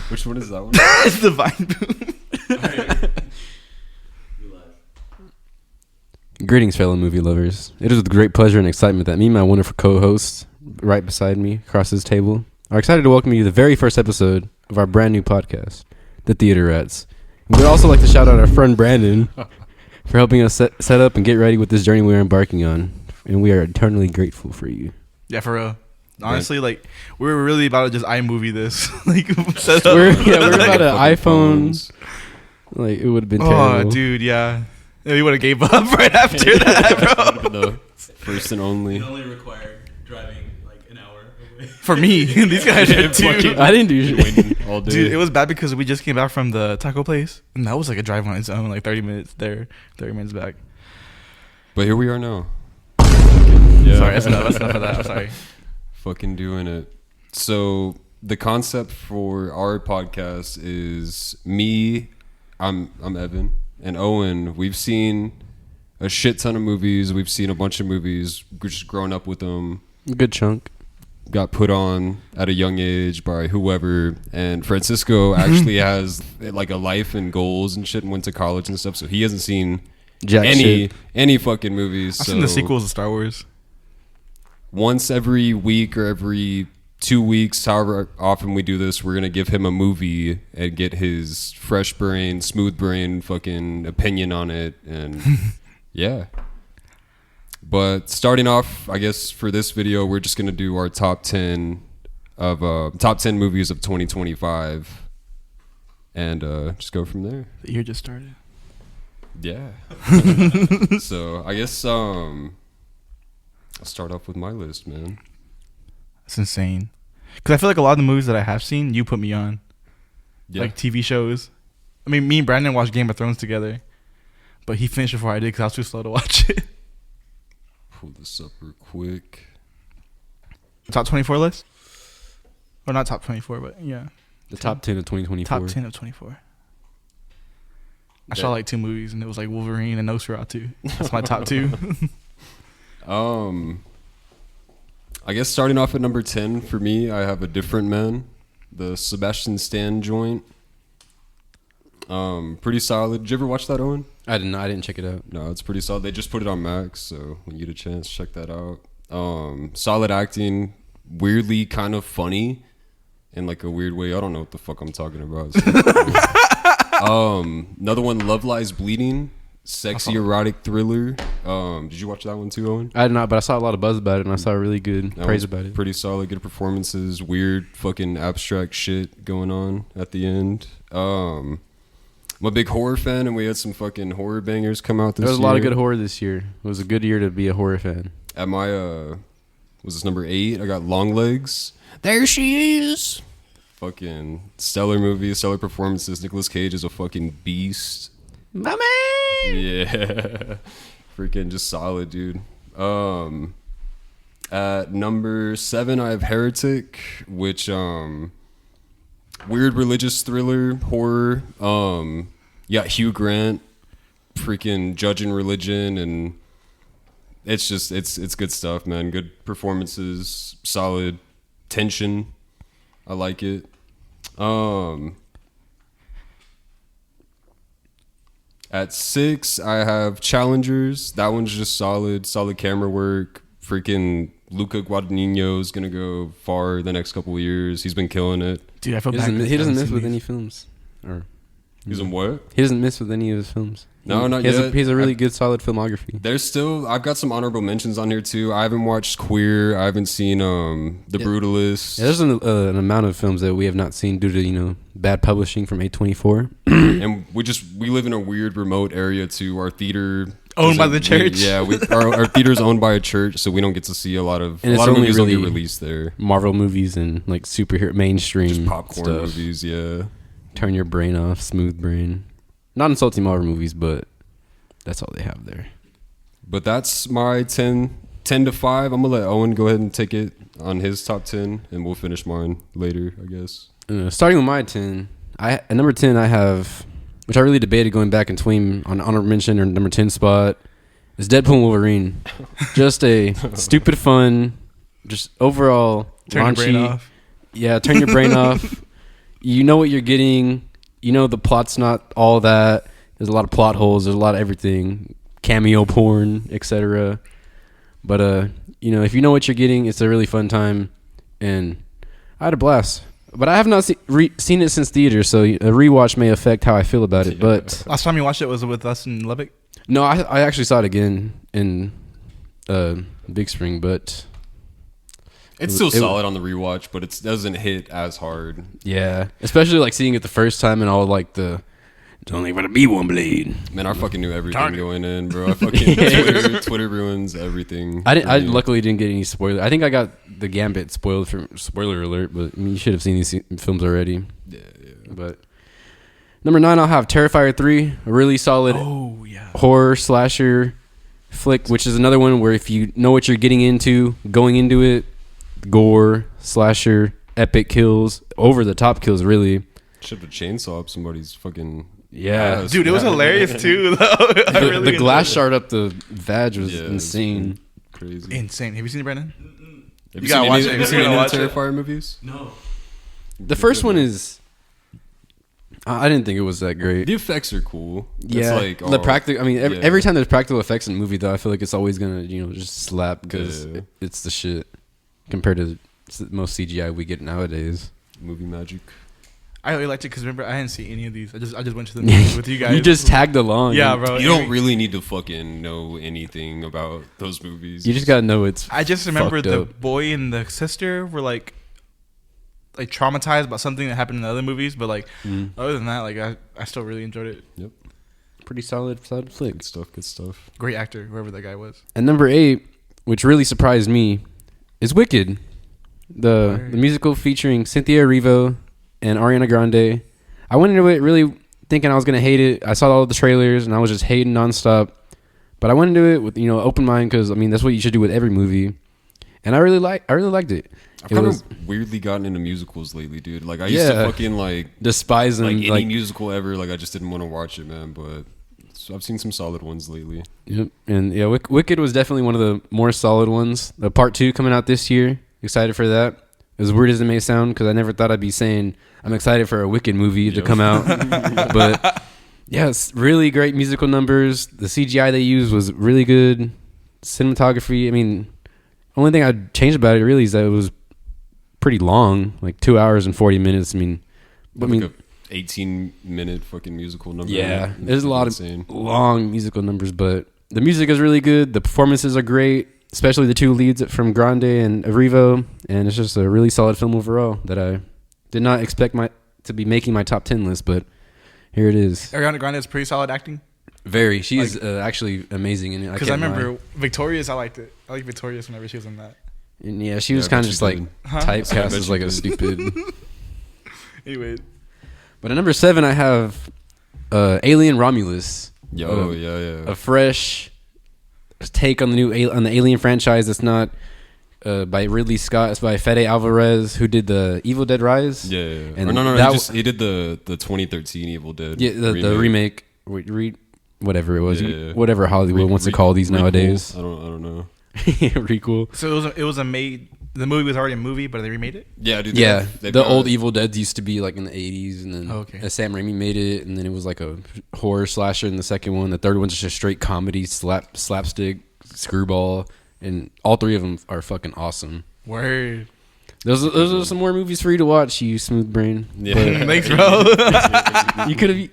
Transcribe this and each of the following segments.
Which one is that one? It's the Vine Boom. Greetings, fellow movie lovers. It is with great pleasure and excitement that me and my wonderful co-host, right beside me, across this table, are excited to welcome you to the very first episode of our brand new podcast, The Theater Rats. And we'd also like to shout out our friend Brandon for helping us set up and get ready with this journey we are embarking on. And we are eternally grateful for you. Yeah, for real. Honestly, like, we were really about to just iMovie this. Like, set up. We're about an iPhone. Like, it would have been terrible. Oh, dude, yeah. We would have gave up right after that, bro. The first and only. It only required driving like an hour away. For me, these guys did too. I didn't do shit. All day. Dude, it was bad because we just came back from the taco place, and that was like a drive on its own, like 30 minutes there, 30 minutes back. But here we are now. Yeah. Sorry, that's enough of that. I'm sorry. Fucking doing it. So the concept for our podcast is me. I'm Evan and Owen. We've seen a shit ton of movies. We've seen a bunch of movies. We're just growing up with them. Good chunk. Got put on at a young age by whoever. And Francisco actually has like a life and goals and shit, and went to college and stuff. So he hasn't seen any fucking movies. I've seen the sequels of Star Wars. Once every week or every 2 weeks, however often we do this, we're gonna give him a movie and get his fresh brain, smooth brain, fucking opinion on it, and yeah. But starting off, I guess for this video, we're just gonna do our top 10 movies of 2025, and just go from there. The year just started. Yeah. So I guess I'll start off with my list, man. That's insane. Because I feel like a lot of the movies that I have seen, you put me on. Yeah. Like TV shows. I mean, me and Brandon watched Game of Thrones together. But he finished before I did because I was too slow to watch it. Pull this up real quick. Top 24 list? Or not top 24, but yeah. The top 10 of 2024. Top 10 of 24. I saw like 2 movies and it was like Wolverine and Nosferatu. That's my top 2. I guess starting off at number 10 for me, I have A Different Man, the Sebastian Stan joint. Pretty solid. Did you ever watch that, Owen? I didn't check it out. No, it's pretty solid. They just put it on Max, so when you get a chance, check that out. Solid acting, weirdly kind of funny in like a weird way. I don't know what the fuck I'm talking about. Another one, Love Lies Bleeding. Sexy erotic thriller. Did you watch that one too, Owen? I did not, but I saw a lot of buzz about it, and I saw really good praise about it. Pretty solid, good performances, weird fucking abstract shit going on at the end. I'm a big horror fan, and we had some fucking horror bangers come out this year. There was a lot of good horror this year. It was a good year to be a horror fan. At my, was this number 8? I got Long Legs. There she is. Fucking stellar movie, stellar performances. Nicolas Cage is a fucking beast. My man! Yeah. Freaking just solid, dude. At number 7, I have Heretic, which weird religious thriller horror. Yeah, Hugh Grant freaking judging religion, and it's just it's good stuff, man. Good performances, solid tension. I like it. At 6, I have Challengers. That one's just solid camera work. Freaking Luca Guadagnino is gonna go far the next couple of years. He's been killing it. Dude, I feel bad. He doesn't miss with any films. Or he's in what? He doesn't miss with any of his films. No, not yet. He has a really good, solid filmography. There's still, I've got some honorable mentions on here too. I haven't watched Queer. I haven't seen The Brutalist. Yeah, there's an amount of films that we have not seen due to bad publishing from A24. And we live in a weird remote area too. Our theater owned by the church. Our theater's owned by a church, so we don't get to see a lot of movies don't get released there. Marvel movies and like superhero mainstream just popcorn stuff. movies. Yeah, turn your brain off, smooth brain. Not insulting Marvel movies, but that's all they have there. But that's my 10 to 5. I'm gonna let Owen go ahead and take it on his top 10, and we'll finish mine later, I guess. Starting with my 10, at number 10 I have, which I really debated going back and between on honorable mention or number 10 spot, is Deadpool and Wolverine. Just a stupid fun just overall Turn your brain raunchy. off. Yeah, turn your brain off. You know what you're getting. You know the plot's not all that. There's a lot of plot holes. There's a lot of everything, cameo porn, etc. But you know, if you know what you're getting, it's a really fun time, and I had a blast. But I have not seen it since theater, so a rewatch may affect how I feel about it. But Last time you watched it was with us in Lubbock. no, I actually saw it again in Big Spring, but It's still solid on the rewatch, but it doesn't hit as hard. yeah, especially like seeing it the first time and all like the it's only gonna be one blade. Man, I fucking knew everything Darn it. going in, bro. I fucking Twitter ruins everything. I for me. luckily didn't get any spoilers. I think I got the Gambit spoiled from spoiler alert, but I mean, you should have seen these films already. Yeah. But number 9, I'll have Terrifier 3, a really solid Oh yeah. horror slasher flick, which is another one where if you know what you're getting into, going into it, gore, slasher, epic kills, over the top kills, really. Should have chainsaw up somebody's fucking Yeah. ass. Dude, it was hilarious too. Though. I really The glass enjoyed shard up the vag was Yeah, it's insane. crazy. it. Insane. Have you seen it, Brandon? Have You gotta watch it. Have you seen You any gotta of the watch it. Terrifier movies? No. The first one is. I didn't think it was that great. The effects are cool. Yeah, it's like the practical. I mean, yeah. every time there's practical effects in a movie, though, I feel like it's always gonna, just slap because Yeah. it's the shit compared to most CGI we get nowadays. movie magic. I really liked it because remember I didn't see any of these. I just went to the movies with you guys. You just tagged along. Yeah, and bro. You don't really need to fucking know anything about those movies. You just gotta know it's. I just remember fucked the up. boy and the sister were like traumatized about something that happened in the other movies, but like other than that, like I still really enjoyed it. Yep. Pretty solid flick. Good stuff. Good stuff. Great actor, whoever that guy was. And number 8, which really surprised me, is Wicked, the musical featuring Cynthia Erivo and Ariana Grande. I went into it really thinking I was gonna hate it. I saw all of the trailers and I was just hating nonstop. But I went into it with open mind because I mean that's what you should do with every movie, and I really liked it. I've kind of weirdly gotten into musicals lately, dude. Like I used to fucking despise them, like any musical ever. Like I just didn't want to watch it, man. But I've seen some solid ones lately. Yep. And yeah, Wicked was definitely one of the more solid ones. The part 2 coming out this year. Excited for that. As weird as it may sound, because I never thought I'd be saying I'm excited for a Wicked movie to come out. But yeah, it's really great musical numbers. The CGI they used was really good. Cinematography. I mean, only thing I'd change about it really is that it was pretty long, like 2 hours and 40 minutes. I mean, Like a 18-minute fucking musical number. yeah, there's a lot insane. of long musical numbers, but the music is really good. The performances are great, especially the 2 leads from Grande and Erivo, and it's just a really solid film overall that I did not expect to be making my top 10 list, but here it is. Ariana Grande is pretty solid acting. Very, she's actually amazing in it. Because I remember Victorious, I liked it. I liked Victorious whenever she was in that. And yeah, she was I kind bet of just you like did. typecast bet as you like a did. stupid. Anyway, But at number 7, I have Alien Romulus. Yo, yeah. A fresh take on the Alien franchise. That's not by Ridley Scott. It's by Fede Alvarez, who did the Evil Dead Rise. Yeah. And Or no. that He did the 2013 Evil Dead. Yeah, the remake. Whatever it was, Yeah. whatever Hollywood wants to call these nowadays. I don't know. Requel. so it was a made. The movie was already a movie, but they remade it. Yeah, dude. Yeah, they've the got- old Evil Dead used to be like in the 80s, and then Okay. Sam Raimi made it, and then it was like a horror slasher in the second one. The third one's just a straight comedy, slapstick, screwball, and all 3 of them are fucking awesome. Word. Those are some more movies for you to watch, you smooth brain. Yeah. Thanks, bro. You could have.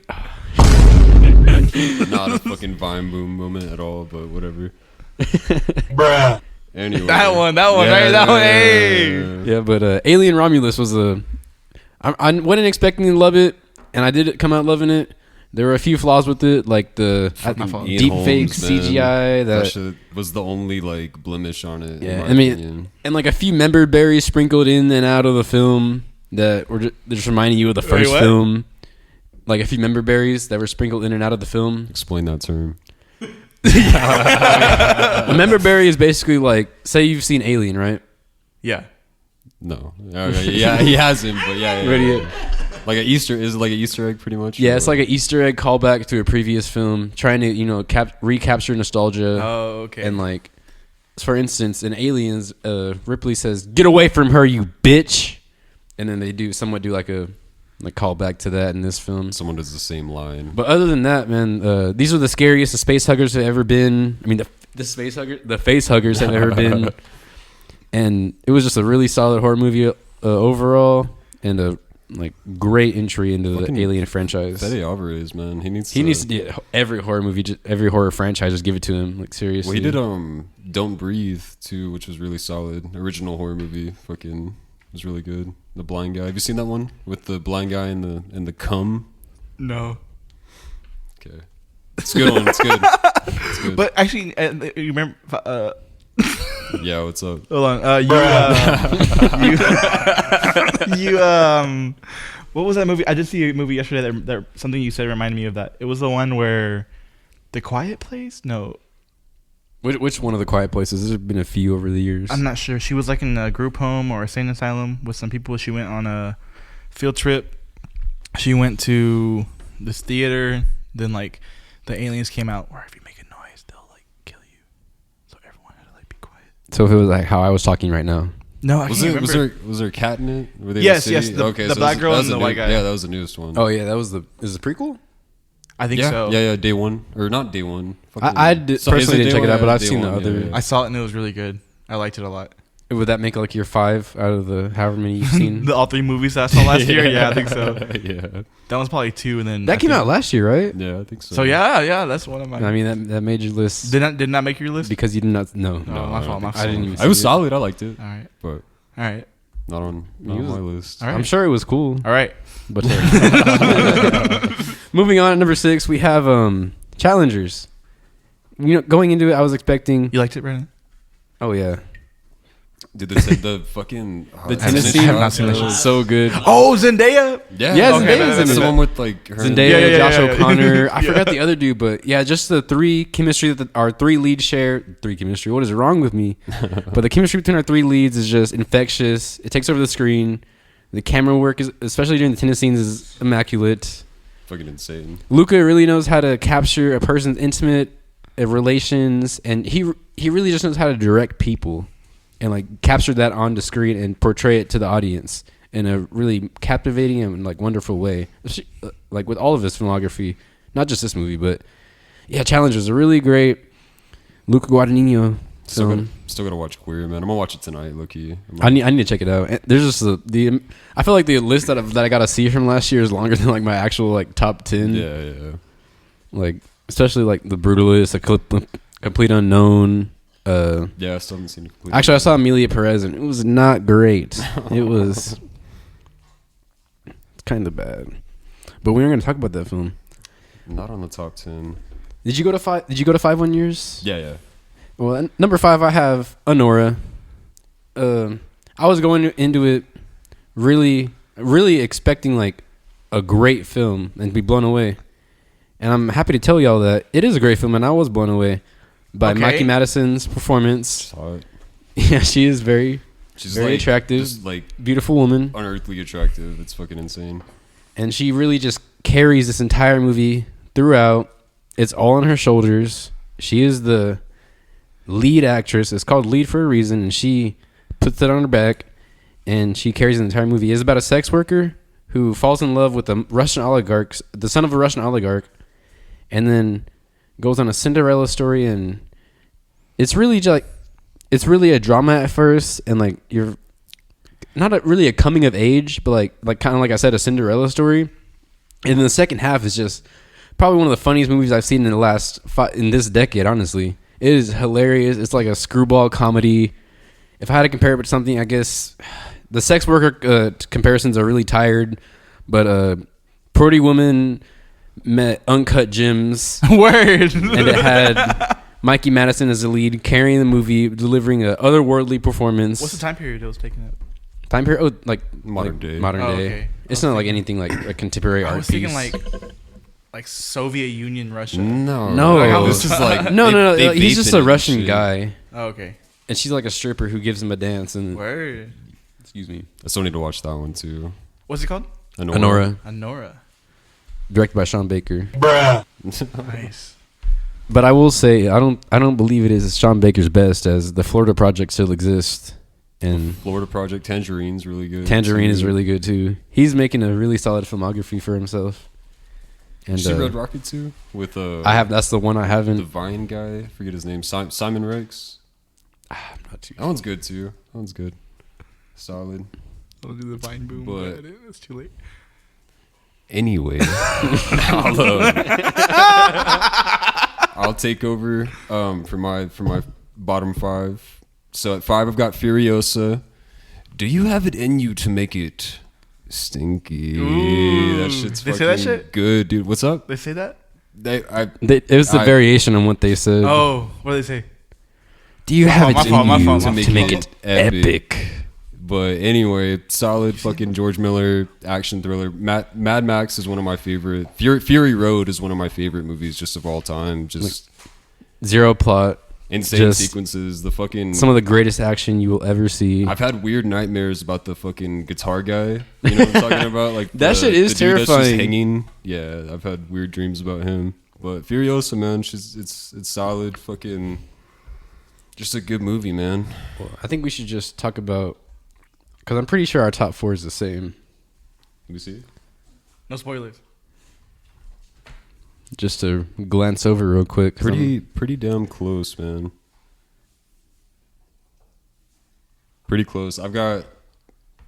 Not a fucking Vine Boom moment at all, but whatever. Bruh. Anyway. That one, right? That one, hey. Yeah, but Alien Romulus was I wasn't expecting to love it, and I did come out loving it. There were a few flaws with it, like the my fault. Ian deep Holmes, fake man. CGI That shit was the only like blemish on it. Yeah, in my I mean, opinion. and like a few member berries sprinkled in and out of the film that were just reminding you of the first what? film. Like a few member berries that were sprinkled in and out of the film. Explain that term. A member berry is basically like, say you've seen Alien, right? Yeah. No. Okay, yeah, he hasn't, but yeah. Ready? Like an Easter is it like an Easter egg, pretty much. Yeah, or it's like an Easter egg callback to a previous film, trying to recapture nostalgia Oh, okay. and like for instance, in Aliens, Ripley says, "Get away from her, you bitch," and then they do like a call back to that in this film. Someone does the same line. But other than that, man, these are the scariest the space huggers have ever been. I mean, the face huggers have ever been. And it was just a really solid horror movie overall, and a great entry into the Alien franchise. Fede Alvarez, man, he needs to get every horror movie, every horror franchise, just give it to him. Like, seriously. Well, he did Don't Breathe too, which was really solid. Original horror movie, fucking was really good. The blind guy. Have you seen that one with the blind guy and the cum? No. Okay, it's a good one. It's good. It's good. But actually, you remember? Yeah, what's up? Hold on. What was that movie? I did see a movie yesterday that something you said reminded me of that. It was the one where The Quiet Place? No. Which one of the Quiet Places? There's been a few over the years. I'm not sure. She was like in a group home or a sane asylum with some people. She went on a field trip. She went to this theater. Then like the aliens came out. Or if you make a noise, they'll like kill you. So everyone had to like be quiet. So if it was like how I was talking right now. No, I can't remember. Was there a cat in it? Were they yes. The The black girl and the white guy. Yeah, that was the newest one. Oh yeah, is the prequel? I think so. Yeah, day one or not day one. I personally didn't check it out, but I've seen the other. Yeah. I saw it and it was really good. I liked it a lot. Would that make like your 5 out of the however many you've seen? All 3 movies that I saw last year? Yeah, I think so. Yeah. That one's probably 2, and then that came out last year, right? Yeah, I think so. So yeah, that's one of my. I mean, that made your list. Did not make your list Because you did not. No, my fault. I didn't even. It was solid. I liked it. All right, But all right, not on my list. All right. I'm sure it was cool. all right. But moving on at number 6, we have Challengers. Going into it, I was expecting. You liked it, Brandon? Oh yeah, Dude, the fucking the Tennessee. I have not seen that was shit. so good. Oh, Zendaya. Yeah, Yeah, Okay, Zendaya's that's in the it. one with like her Zendaya, Yeah, Josh yeah. O'Connor. I Yeah. forgot the other dude, but yeah, just the 3 chemistry that our 3 leads share. 3 chemistry. What is wrong with me? But the chemistry between our 3 leads is just infectious. It takes over the screen. The camera work is, especially during the tennis scenes, is immaculate. fucking insane. Luca really knows how to capture a person's intimate relations, and he really just knows how to direct people and like capture that on the screen and portray it to the audience in a really captivating and like wonderful way. Like with all of his filmography, not just this movie, but yeah, Challengers are really great. Luca Guadagnino. Still gotta watch Queer, man. I'm gonna watch it tonight, low-key. I need to check it out. There's just the I feel like the list that I got to see from last year is longer than like my actual like top 10. Yeah. Like especially like The Brutalist, A Complete Unknown. Yeah, I still haven't seen it completely. Actually, I saw Amelia Perez and it was not great. It was kind of bad. But we were going to talk about that film. Not on the top 10. Did you go to 5? Did you go to 5 1 years? Yeah. Well, number 5, I have Honora. I was going into it really, really expecting like a great film and be blown away. And I'm happy to tell y'all that it is a great film, and I was blown away by Mikey Madison's performance. Saw it. Yeah, she is very She's attractive, just like beautiful woman, unearthly attractive. It's fucking insane. and she really just carries this entire movie throughout. It's all on her shoulders. She is the lead actress. It's called lead for a reason, and she puts it on her back, and she carries the entire movie. It's about a sex worker who falls in love with the son of a Russian oligarch, and then goes on a Cinderella story, and it's really really a drama at first, and like you're not really a coming of age, but like kind of like I said, a Cinderella story. And then the second half is just probably one of the funniest movies I've seen in this decade. Honestly, it is hilarious. It's like a screwball comedy. If I had to compare it to something, I guess the sex worker comparisons are really tired, but Pretty Woman met Uncut Gems. Word. And it had Mikey Madison as the lead, carrying the movie, delivering a otherworldly performance. What's the time period it was taking up? Time period? Oh, like Modern day. Modern Oh, day. okay. It's not like anything like a contemporary I art was piece. thinking like Soviet Union Russia. No. No. This is like no. they He's vape just in a it and Russian shit. guy, Oh, okay. and she's like a stripper who gives him a dance. And Word. excuse me, I still need to watch that one too. What's it called? Honora, Honora. directed by Sean Baker. Bruh. Nice. But I will say I don't believe it is Sean Baker's best, as the Florida Project still exists, and Florida Project Tangerine's really good. Tangerine is really good too. He's making a really solid filmography for himself. And Did you see Red Rocket too? With I have. That's the one I haven't. the Vine guy. I forget his name. Simon Rex. I'm not too. That one's good too. That one's good. Solid. I'll do the Vine boom. But- It's too late. Anyway, I'll take over for my bottom 5. So at 5 I've got Furiosa. Do you have it in you to make it stinky? Ooh. That shit's They fucking say that shit? good, dude. What's up? They say that? It was a variation on what they said. Oh, what do they say? Do you have My it fault, in my you fault, to my make fault. it epic? But anyway, solid fucking George Miller action thriller. Mad Max is one of my favorite. Fury Road is one of my favorite movies just of all time. Just Zero plot. insane just sequences. The fucking Some of the greatest action you will ever see. I've had weird nightmares about the fucking guitar guy. You know what I'm talking about? Like That shit is the dude that's just terrifying. hanging. Yeah, I've had weird dreams about him. But Furiosa, man, it's solid. Fucking just a good movie, man. Well, I think we should just talk about, because I'm pretty sure our top 4 is the same. Let me see. No spoilers. Just to glance over real quick. 'cause Pretty damn close, man. Pretty close. I've got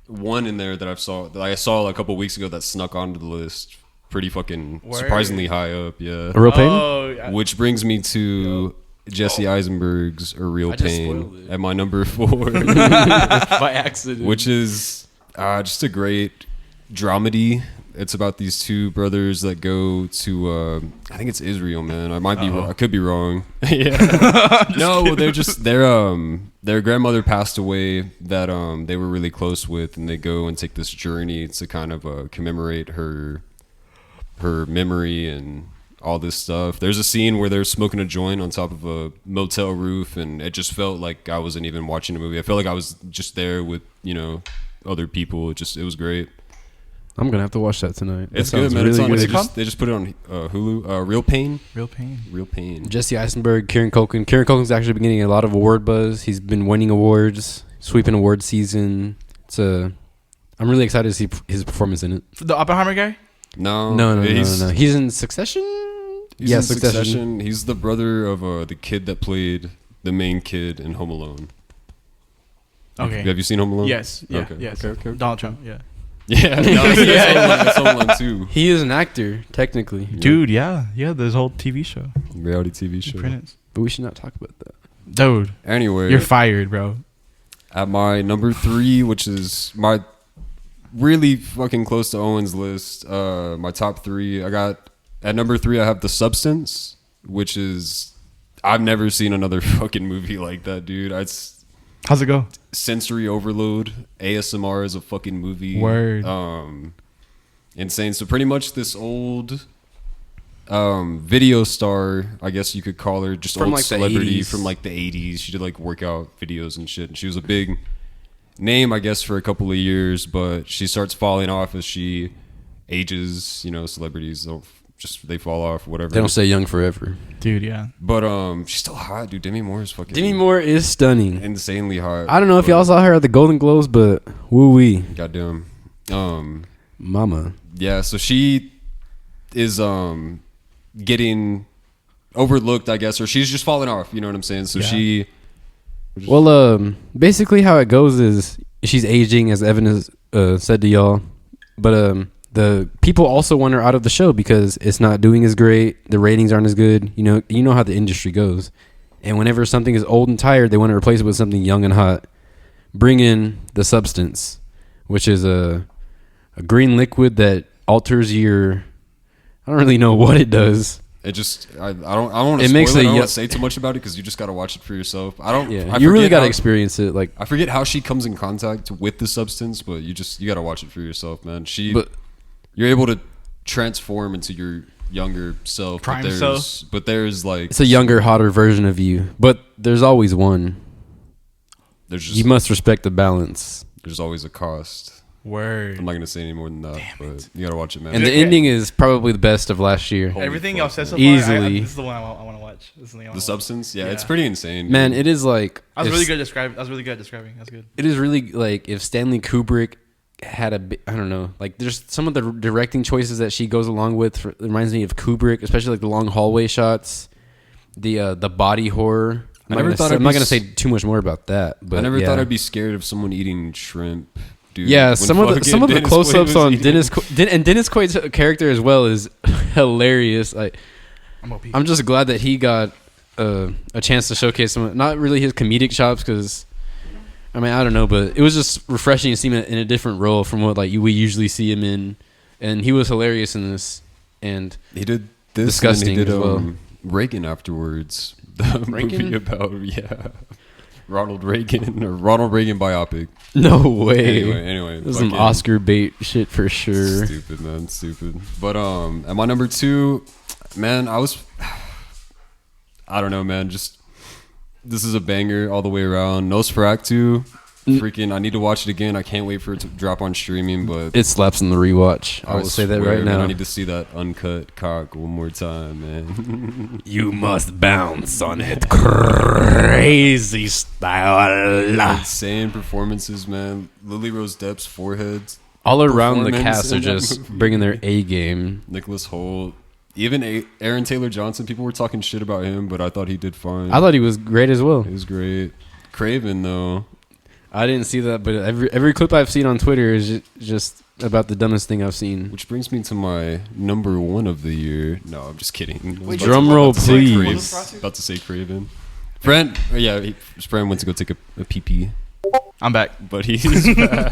one in there that I saw a couple weeks ago that snuck onto the list. Pretty fucking Word. surprisingly high up, yeah. A real pain? Oh, yeah. Which brings me to Jesse Eisenberg's A Real I just Pain spoiled it. at my number 4, By accident. which is just a great dramedy. It's about these two brothers that go to I think it's Israel, man. I might be wrong. I could be wrong. Yeah. No, they're just their grandmother passed away that they were really close with, and they go and take this journey to kind of commemorate her memory and all this stuff. There's a scene where they're smoking a joint on top of a motel roof, and it just felt like I wasn't even watching a movie. I felt like I was just there with, other people. It was great. I'm going to have to watch that tonight. It's That good, sounds man. Really It's on, good. they just put it on Hulu. Real Pain. Real pain. Real Pain. Jesse Eisenberg, Kieran Culkin. Kieran Culkin's actually been getting a lot of award buzz. He's been winning awards, sweeping award season. I'm really excited to see his performance in it. The Oppenheimer guy? No. No. He's He's in Succession? He's Yeah, in Succession. Succession. He's the brother of the kid that played the main kid in Home Alone. Okay. Have you seen Home Alone? Yes. Yeah. Okay. Yes. Okay. Donald Trump. Yeah. Yeah. No, that's Home Alone too. He is an actor, technically. Dude. Yeah. Yeah. There's a whole TV show. Reality TV show. Print But we should not talk about that. it. Dude. Anyway, You're fired, bro. at my number 3, which is my really fucking close to Owen's list, my top 3, at number 3 I have The Substance, which is, I've never seen another fucking movie like that, dude. It's How's it go? sensory overload. ASMR is a fucking movie. Word. Insane. So pretty much this old video star, I guess you could call her, just From, old like, the celebrity 80s. from like the 80s. She did like workout videos and shit, and she was a big name, I guess, for a couple of years, but she starts falling off as she ages. Celebrities they fall off, whatever. They don't stay young forever. Dude, yeah. But she's still hot, dude. Demi Moore is fucking Demi Moore is stunning. insanely hot. I don't know if but y'all saw her at the Golden Globes, but woo-wee. Goddamn. Mama. Yeah, so she is getting overlooked, I guess, or she's just falling off, you know what I'm saying? So Yeah. she Well, basically how it goes is she's aging, as Evan has said to y'all. But the people also want her out of the show because it's not doing as great. The ratings aren't as good. You know how the industry goes. And whenever something is old and tired, they want to replace it with something young and hot. Bring in The Substance, which is a green liquid that alters your... I don't really know what it does. it just I don't want to It spoil makes it. I a don't ye- want to say too much about it because you just got to watch it for yourself. Yeah, I you really forget got to how- experience it. Like, I forget how she comes in contact with the substance, but you got to watch it for yourself, man. but You're able to transform into your younger self. Prime but self. But there's like it's a younger, hotter version of you. But there's always one. there's just You must respect the balance. there's always a cost. Word. I'm not gonna say any more than that, but you gotta watch it, man. And the ending is probably the best of last year. Holy Everything fuck, y'all said so man. far, Easily. this is the one I want to watch. This is the thing I The wanna Substance, yeah, Yeah. it's pretty insane. Man, dude. it is like watch. I was if- really good at describing. That's good. It is really like if Stanley Kubrick had I don't know, like there's some of the directing choices that she goes along with reminds me of Kubrick, especially like the long hallway shots, the body horror. I'm not gonna say too much more about that, but I never yeah. thought I'd be scared of someone eating shrimp, dude. Yeah, When some of the fucking close-ups Dennis Quaid was on eating- Dennis Quaid's character as well is hilarious. Like, I'm OP. I'm just glad that he got a chance to showcase some, not really his comedic chops, because I mean I don't know, but it was just refreshing to see him in a different role from what like we usually see him in, and he was hilarious in this. And He did this. Disgusting And he did as well. Reagan afterwards. The Reagan? movie about Ronald Reagan or Ronald Reagan biopic. no way, Anyway, this is some fucking Oscar bait shit for sure. Stupid, man, stupid. But at my number 2, man, I don't know, man. Just this is a banger all the way around. Nosferatu. Freaking, I need to watch it again. I can't wait for it to drop on streaming, but It slaps in the rewatch. I will say that swear, right man, now. I need to see that uncut cock one more time, man. You must bounce on it crazy style. Insane performances, man. Lily Rose Depp's forehead, All around the performance cast are in that just movie. bringing their A game. Nicholas Hoult, even Aaron Taylor Johnson. People were talking shit about him, but I thought he did fine. I thought he was great as well. He was great. Craven though, I didn't see that, but every clip I've seen on Twitter is just about the dumbest thing I've seen. which brings me to my number 1 of the year. No, I'm just kidding. I was Wait, about drum to- roll, about to say please. Craven. Nosferatu? About to say Craven. Friend, Friend went to go take a pee pee. I'm back. But he's back.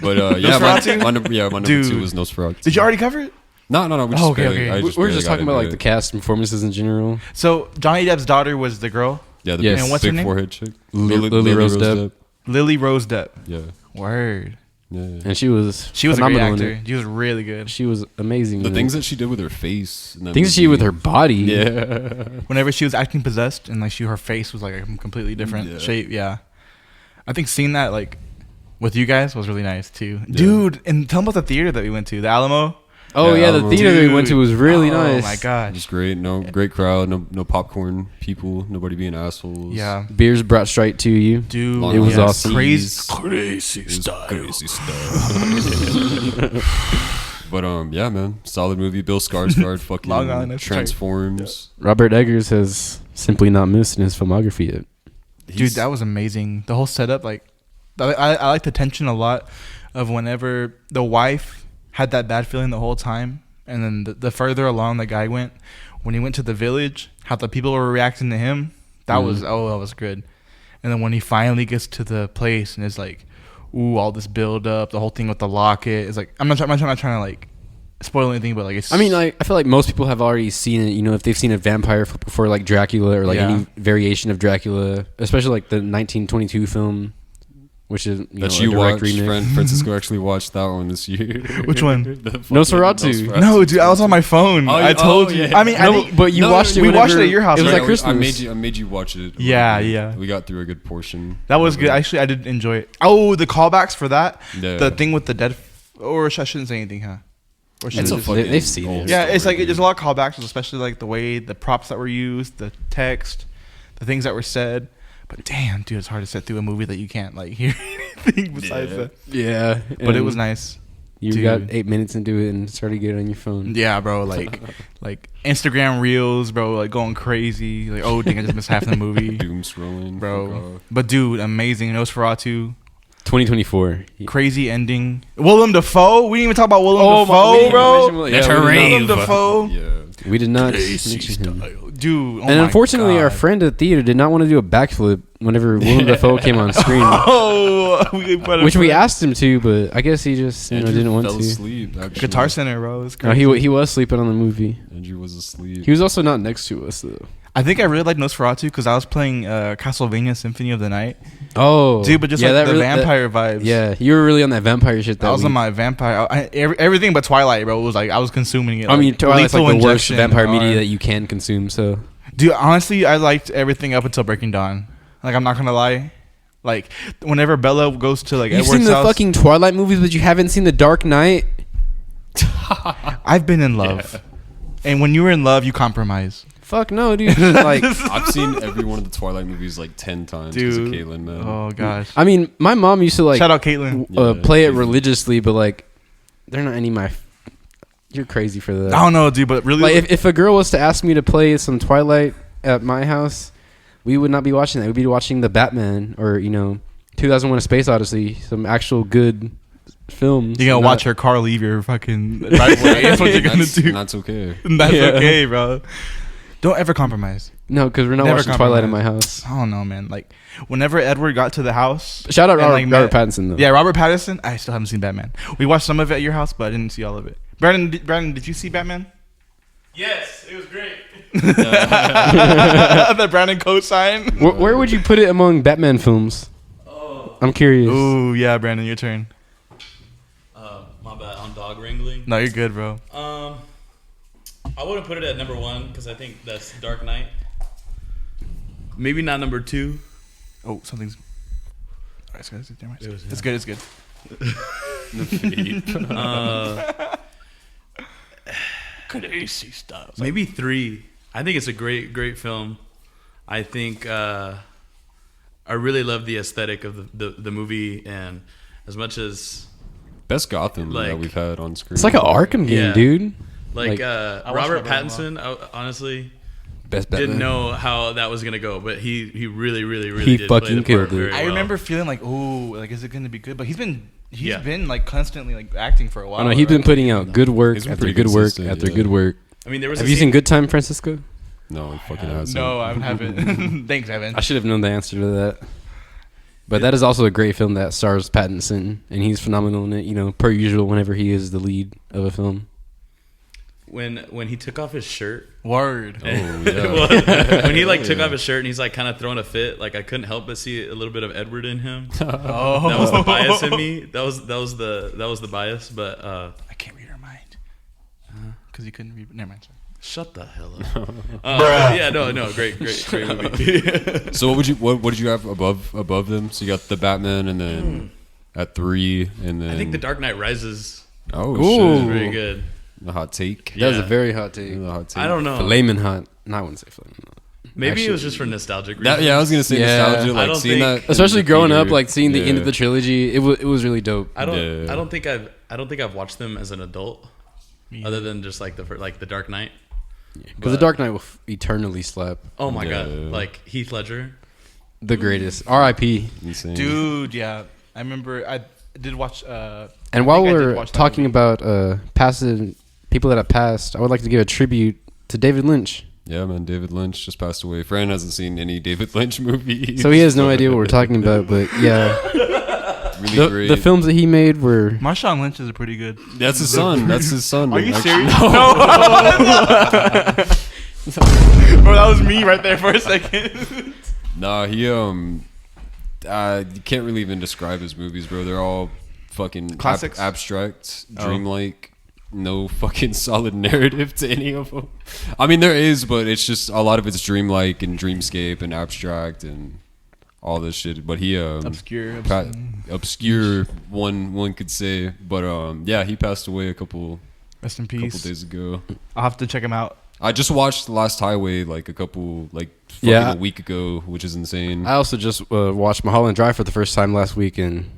But yeah, Nosferatu? my number Dude. 2 was Nosferatu. Did you already cover it? No. We just Oh, okay, barely- okay. I We're barely just got talking about into like the it. cast and performances in general. So Johnny Depp's daughter was the girl, Yeah, the Yes. big, And what's her big name? forehead chick. Lily Rose Depp. Lily Rose Depp. Yeah. Word. Yeah. And she was She was a great phenomenal in actor. it. She was really good. She was amazing. The in things it. that she did with her face. in that things that she did with movie. her body. Yeah. Whenever she was acting possessed and like her face was like a completely different Yeah. shape. Yeah. I think seeing that like with you guys was really nice too. Yeah. Dude, and tell them about the theater that we went to, the Alamo. Oh Yeah, yeah, the theater that we went to was really oh, nice. Oh my It gosh. was great. No, great crowd. No popcorn people. Nobody being assholes. Yeah. Beers brought straight to you. Dude, Long It was yeah, awesome. Crazy. Crazy style. Crazy style. But yeah, man, solid movie. Bill Skarsgård fucking Long Island, that's right. transforms. Robert Eggers has simply not missed in his filmography yet. Dude, that was amazing. The whole setup, like, I like the tension a lot of whenever the wife had that bad feeling the whole time, and then the further along the guy went, when he went to the village, how the people were reacting to him, that was good. And then when he finally gets to the place and it's like, ooh, all this build up, the whole thing with the locket, it's like I'm not trying to like spoil anything, but like it's. I mean, like I feel like most people have already seen it. You know, if they've seen a vampire before, like Dracula or like Yeah. any variation of Dracula, especially like the 1922 film, which is that a you direct watched. remake. Francisco actually watched that one this year. Which one? The fucking Nosferatu. No, dude, I was on my phone. Oh, I told you. yeah. I mean, I No, think, but you watched it. we watched it whenever- at your house, It was right? like Christmas. I made you watch it. Yeah, yeah. We got through a good portion. that was good. Actually, I did enjoy it. Oh, the callbacks for that. Yeah. The thing with the dead, or I shouldn't say anything, huh? Or should It's I a just- fucking they've seen old it. yeah, it's story, like dude. there's a lot of callbacks, especially like the way the props that were used, the text, the things that were said. But damn, dude, it's hard to sit through a movie that you can't like hear anything besides Yeah. that. Yeah, But it and was nice. You dude. got 8 minutes into it and started getting on your phone. Yeah, bro. Like Instagram reels, bro. Like going crazy. Like, oh, dang, I just missed half the movie, Doom scrolling, fuck bro. off. But dude, amazing. Nosferatu, 2024. crazy ending. Willem Dafoe. We didn't even talk about Willem Oh, Dafoe, bro. Yeah, Willem Dafoe. Yeah. we did not mention him. Dude, oh And my unfortunately, our God. friend at the theater did not want to do a backflip whenever Willem Dafoe came on screen, Oh, we put which we asked him to, but I guess he just Andrew didn't want fell to. asleep. Actually. Guitar Center, bro. It's No, crazy. he was sleeping on the movie. Andrew was asleep. He was also not next to us though. I think I really like Nosferatu because I was playing Castlevania Symphony of the Night, Oh, dude. But just yeah, like the that really- vampire vibes. yeah, you were really on that vampire shit. That I was week. on my vampire. Everything but Twilight, bro. It was like I was consuming it. I mean, like, Twilight's like Lethal the worst Injection, vampire media hard. that you can consume. So Dude, honestly, I liked everything up until Breaking Dawn. Like, I'm not gonna lie. Like whenever Bella goes to like You've Edward's seen the house, fucking Twilight movies, but you haven't seen The Dark Knight. I've been in love, and when you were in love, you compromise. Fuck no, dude. Like, I've seen every one of the Twilight movies like 10 times because of Dude. Caitlin, man. Oh gosh. I mean, my mom used to like Shout out Caitlin. Yeah, play it Caitlin. religiously, but like, they're not any of my. You're crazy for that. I don't know, dude, but really, Like, if a girl was to ask me to play some Twilight at my house, we would not be watching that. We'd be watching the Batman or 2001: A Space Odyssey, some actual good films. you're gonna Not- watch her car leave your fucking driveway. That's what you're gonna do. That's okay. That's Yeah. okay, bro. Don't ever compromise. No, because we're not Never watching Twilight in my compromise. house. I don't know, man. Like, whenever Edward got to the house, Shout out and, Robert, like, Robert Matt- Pattinson though. yeah, Robert Pattinson. I still haven't seen Batman. We watched some of it at your house, but I didn't see all of it. Brandon, did you see Batman? Yes, it was great. The Brandon co-sign. Where would you put it among Batman films? Oh, I'm curious. Ooh, yeah, Brandon, your turn. my bad. On dog wrangling. No, you're good, bro. I wouldn't put it at number 1 because I think that's Dark Knight. Maybe not number 2. Oh, something's. All right, it's good. It was- It's good. It's good. Crazy stuff. Maybe 3. I think it's a great film. I think I really love the aesthetic of the movie, and as much as Best Gotham that Like- we've had on screen. It's like an Arkham game, Yeah. dude. like, Like, Robert Batman Pattinson, I honestly Best Batman. didn't know how that was gonna go, but he really He did play fucking the part killed it. very I well. remember feeling like, ooh, like is it gonna be good? But he's Yeah. been like constantly like acting for a while. I know he's been right? putting out good work He's been after pretty good work consistent, after yeah. good work. I mean, there was Have a you scene- seen Good Time, Francisco? No, it fucking hasn't. No, I haven't. Thanks, Evan. I should have known the answer to that. But that is also a great film that stars Pattinson, and he's phenomenal in it. Per usual, whenever he is the lead of a film. when he took off his shirt. Word. Oh, yeah. When he like took off his shirt and he's like kind of throwing a fit, like I couldn't help but see a little bit of Edward in him. Oh, That was the bias in me. That was the bias. But I can't read her mind. Because you couldn't read. Never mind. Sorry. shut the hell up. Yeah, no, great movie. So what did you have above them? So you got the Batman, and then at 3, and then I think The Dark Knight Rises Oh Ooh. shit! is very good. The hot take. That was a Yeah. very hot take. The hot take. I don't know. Flamin' hot. No, I wouldn't say flamin' hot. Maybe it was Actually- just for nostalgic reasons. That, yeah, I was gonna say Yeah. nostalgia, I like don't seeing think- that, Especially in the growing up, theater. like seeing the end of Yeah. the trilogy, it was really dope. I don't. Yeah. I don't think I've watched them as an adult, other than just like the Dark Knight. Because The Dark Knight will eternally slap. Oh my Yeah. god! Like Heath Ledger. The greatest. R.I.P. Insane. Dude, yeah. I remember I did watch. And while think I did we're watch that talking movie. about passive people that have passed, I would like to give a tribute to David Lynch. Yeah, man. David Lynch just passed away. Fran hasn't seen any David Lynch movies, So he has no idea what we're talking about, but yeah, Really great. the films that he made were Marshawn Lynch is pretty good. That's his son. That's his son. Are you actually. serious? No. Bro, that was me right there for a second. Nah, he you can't really even describe his movies, bro. They're all fucking Classics? abstract, Oh. dreamlike. No fucking solid narrative to any of them. I mean, there is, but it's just a lot of it's dreamlike and dreamscape and abstract and all this shit. But he Obscure. obscure one could say. But yeah, he passed away a couple Rest in peace. days ago. I'll have to check him out. I just watched The Last Highway like fucking Yeah. a week ago, which is insane. I also just watched Mulholland Drive for the first time last week, and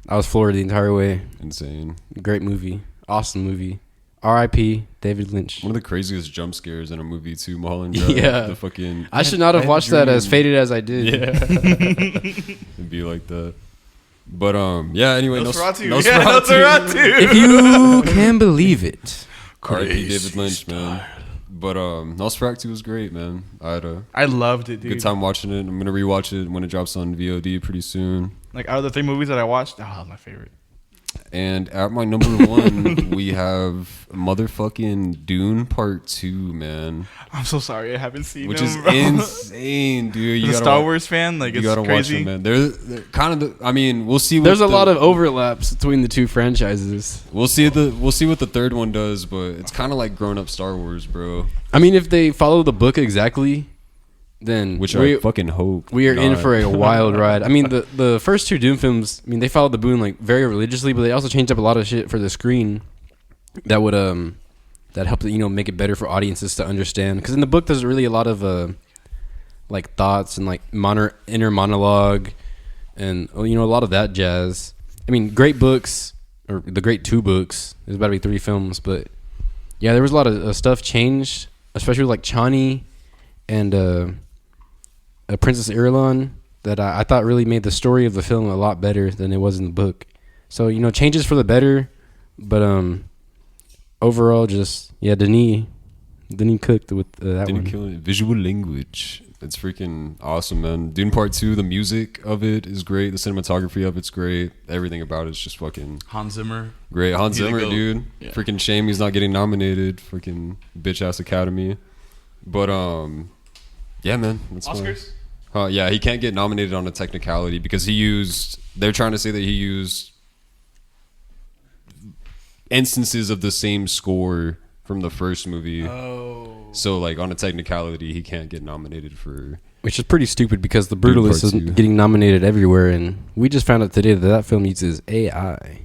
I was floored the entire way. Insane. Great movie, awesome movie. R.I.P. David Lynch. One of the craziest jump scares in a movie too, Mulholland Drive. Yeah. The fucking I should not I have had watched a that as dream. faded as I did. yeah, it'd be like that. But yeah. Anyway, Nosferatu. Nosferatu. Yeah, Nosferatu. If you can believe it. R.I.P. David Lynch, man. But Nosferatu was great, man. I had a I loved it, dude. good time watching it. I'm gonna rewatch it when it drops on VOD pretty soon. Like out of the 3 movies that I watched, my favorite. And at my number 1, we have motherfucking Dune Part 2, man. I'm so sorry I haven't seen Which them, is bro. insane, dude. As a Star Wars fan, like You it's gotta crazy. watch them, man. They're kind of. I mean, we'll see. There's a lot of overlaps between the two franchises. We'll see what the third one does, but it's kind of like grown up Star Wars, bro. I mean, if they follow the book exactly, then Which I fucking hope. we are in not. for a wild ride. I mean, the first two Doom films, I mean, they followed the book like very religiously, but they also changed up a lot of shit for the screen that would that helped make it better for audiences to understand. Because in the book, there's really a lot of like thoughts and like inner monologue, and a lot of that jazz. I mean, great books, or the great two books. There's about to be 3 films, but yeah, there was a lot of stuff changed, especially with like Chani and Princess Irulan, that I thought really made the story of the film a lot better than it was in the book. So changes for the better, but overall, just Denis cooked with that Didn't one. kill it. Visual language. It's freaking awesome, man. Dune Part 2, the music of it is great. The cinematography of it's great. Everything about it's just fucking Hans Zimmer. great. Hans He's a Zimmer, goat. dude. Yeah. Freaking shame he's not getting nominated. Freaking bitch ass Academy. But yeah, man. That's fine. Oscars? Yeah, he can't get nominated on a technicality because they're trying to say that he used instances of the same score from the first movie. Oh. So, like, on a technicality, he can't get nominated for... Which is pretty stupid because The Dune Brutalist is Part 2. getting nominated everywhere, and we just found out today that film uses AI.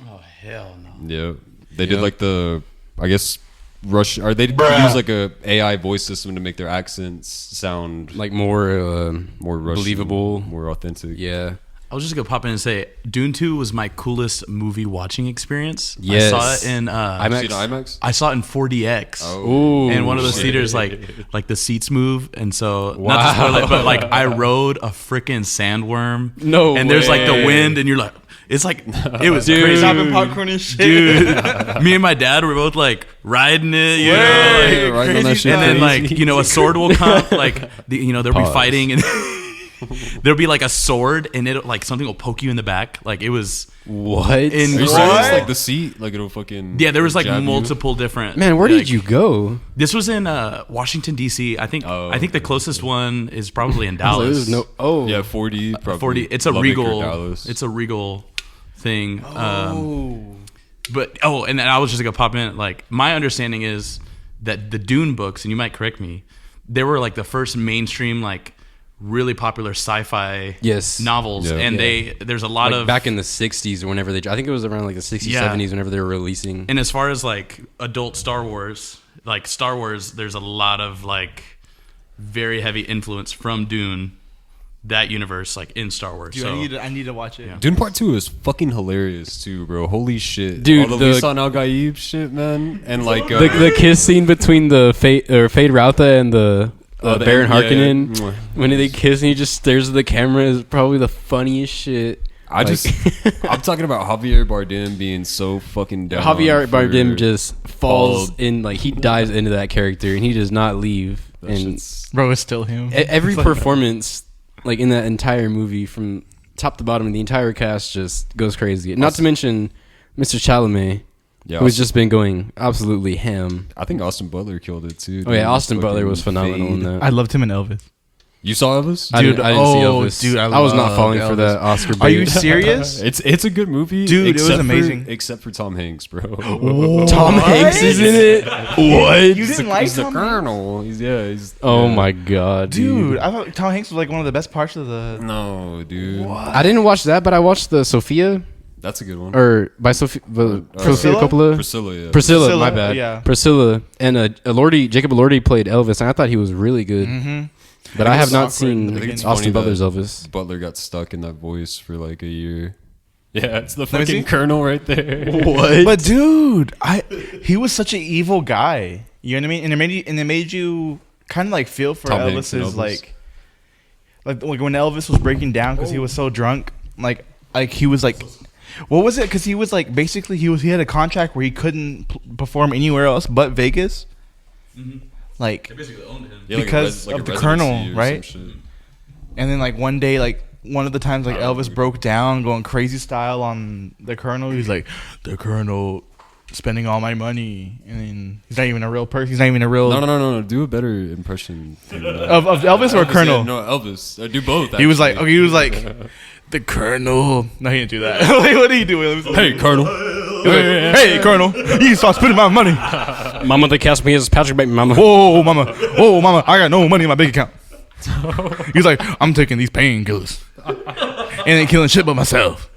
Oh hell no. Yeah. They did, Yep. like, I guess... they use like a AI voice system to make their accents sound Like more more Russian, believable. more authentic. Yeah. I was just gonna pop in and say Dune 2 was my coolest movie watching experience. Yes. I saw it in IMAX. See the IMAX? I saw it in 4DX. Oh. Ooh. And one of those shit. theaters, like the seats move, and so Wow. not to spoil it, but like I rode a freaking sandworm. No and there's like the way. wind, and you're like, it's like it was Dude. crazy. Chopping popcorn and shit. Dude, me and my dad were both like riding it, you know, Yeah, like, riding on that shit and then crazy. like a sword will come, like they'll be Pause. fighting, and there'll be like a sword, and it like something will poke you in the back, like it was. What? Are you serious? What? Like the seat? Like it'll fucking... Yeah, there was like jab you? multiple different. Man, where like, did you go? This was in Washington D.C. I think. Oh, I think the okay. closest one is probably in I was like, Dallas. there's no. Oh. Yeah, 40. Probably 40. It's a Lubbock or regal. Dallas. It's a regal thing. Oh. But and then I was just gonna pop in. Like my understanding is that the Dune books, and you might correct me, they were like the first mainstream like really popular sci-fi Yes. novels, Yeah. and Yeah. there's a lot Like of back in the 60s or whenever I think it was around like the 60s, Yeah. 70s whenever they were releasing. And as far as like adult Star Wars, there's a lot of like very heavy influence from Dune, that universe, like in Star Wars. Dude, so I need to watch it. Yeah. Dune Part 2 is fucking hilarious too, bro. Holy shit. Dude, All the Lisan Al Gaib shit, man. And like... The kiss scene between the Fade Rautha and the Baron Harkonnen, yeah. when they kiss and he just stares at the camera, is probably the funniest shit. I'm talking about Javier Bardem being so fucking down. Javier for Bardem just falls all- in, like he dives into that character and he does not leave. that And shit's- Bro, it's still him. every performance, like in that entire movie, from top to bottom, the entire cast just goes crazy. Not to mention Mr. Chalamet, yeah, who's Austin- just been going absolutely ham. I think Austin Butler killed it too. Oh yeah, dude. Austin Butler was Fucking phenomenal in fade. that. I loved him in Elvis. You saw Elvis? I didn't see oh, Elvis. dude, I was not love falling for Elvis. that Oscar bait. Are you serious? It's a good movie, Dude, it was except for- amazing. except for Tom Hanks, bro. Tom Hanks is in it. What? You didn't like He's the Tom Hanks? Colonel. He's Oh yeah. my god, Dude, I thought Tom Hanks was like one of the best parts of the. No, dude. I didn't watch that, but I watched the Sophia That's a good one. or by Sophia Sophia Priscilla? Coppola. Priscilla, yeah. Priscilla, my bad. yeah. Priscilla and Jacob Elordi played Elvis, and I thought he was really good. Mm-hmm. But I have it's not awkward in the seen beginning. Austin Funny Butler's that Elvis. Butler got stuck in that voice for like a year. Yeah, it's the Let me see. fucking Colonel right there. What? But dude, he was such an evil guy. You know what I mean? And it made you kind of like feel for Tom Hanks and Elvis's Elvis. like when Elvis was breaking down because he was so drunk. Like he was like, what was it? Because he was like basically he had a contract where he couldn't perform anywhere else but Vegas. Like, they basically owned him. Yeah, like a because like of a the residency Colonel, or some right? shit. and then like one day, like one of the times, like I Elvis remember. broke down, going crazy style on the Colonel. He's like, the Colonel spending all my money, and then he's not even a real person. He's not even a real No. Do a better impression than that. of Elvis or Colonel. Yeah, no, Elvis. Do both. He was like, actually. okay, he was like, the Colonel. No, he didn't do that. Like, what did he do? He was like, Hey, Colonel. hey, Colonel, you start spending my money. Mama, they cast me as Patrick Bateman. Mama. Whoa, mama, I got no money in my bank account. He's like, I'm taking these painkillers and ain't killing shit but myself.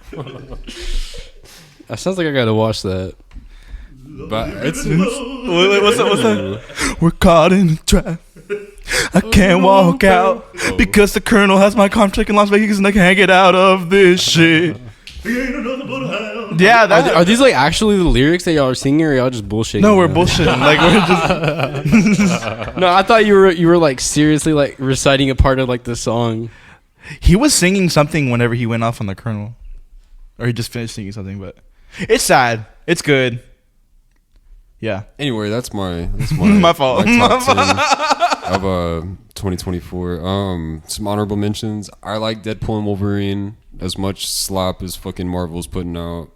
That sounds like I gotta watch that. But it's What's that? We're caught in a trap. I can't walk out because the colonel has my contract in Las Vegas and I can't get out of this shit. Yeah, Are these like actually the lyrics that y'all are singing, or y'all just bullshitting? no, we're bullshitting. Like we're just. No, I thought you were like seriously like reciting a part of like the song. He was singing something whenever he went off on the colonel, or he just finished singing something. But it's sad. It's good. Yeah. anyway. That's my My fault. My top 10 of 2024. Some honorable mentions. I like Deadpool and Wolverine as much slop as fucking Marvel's putting out.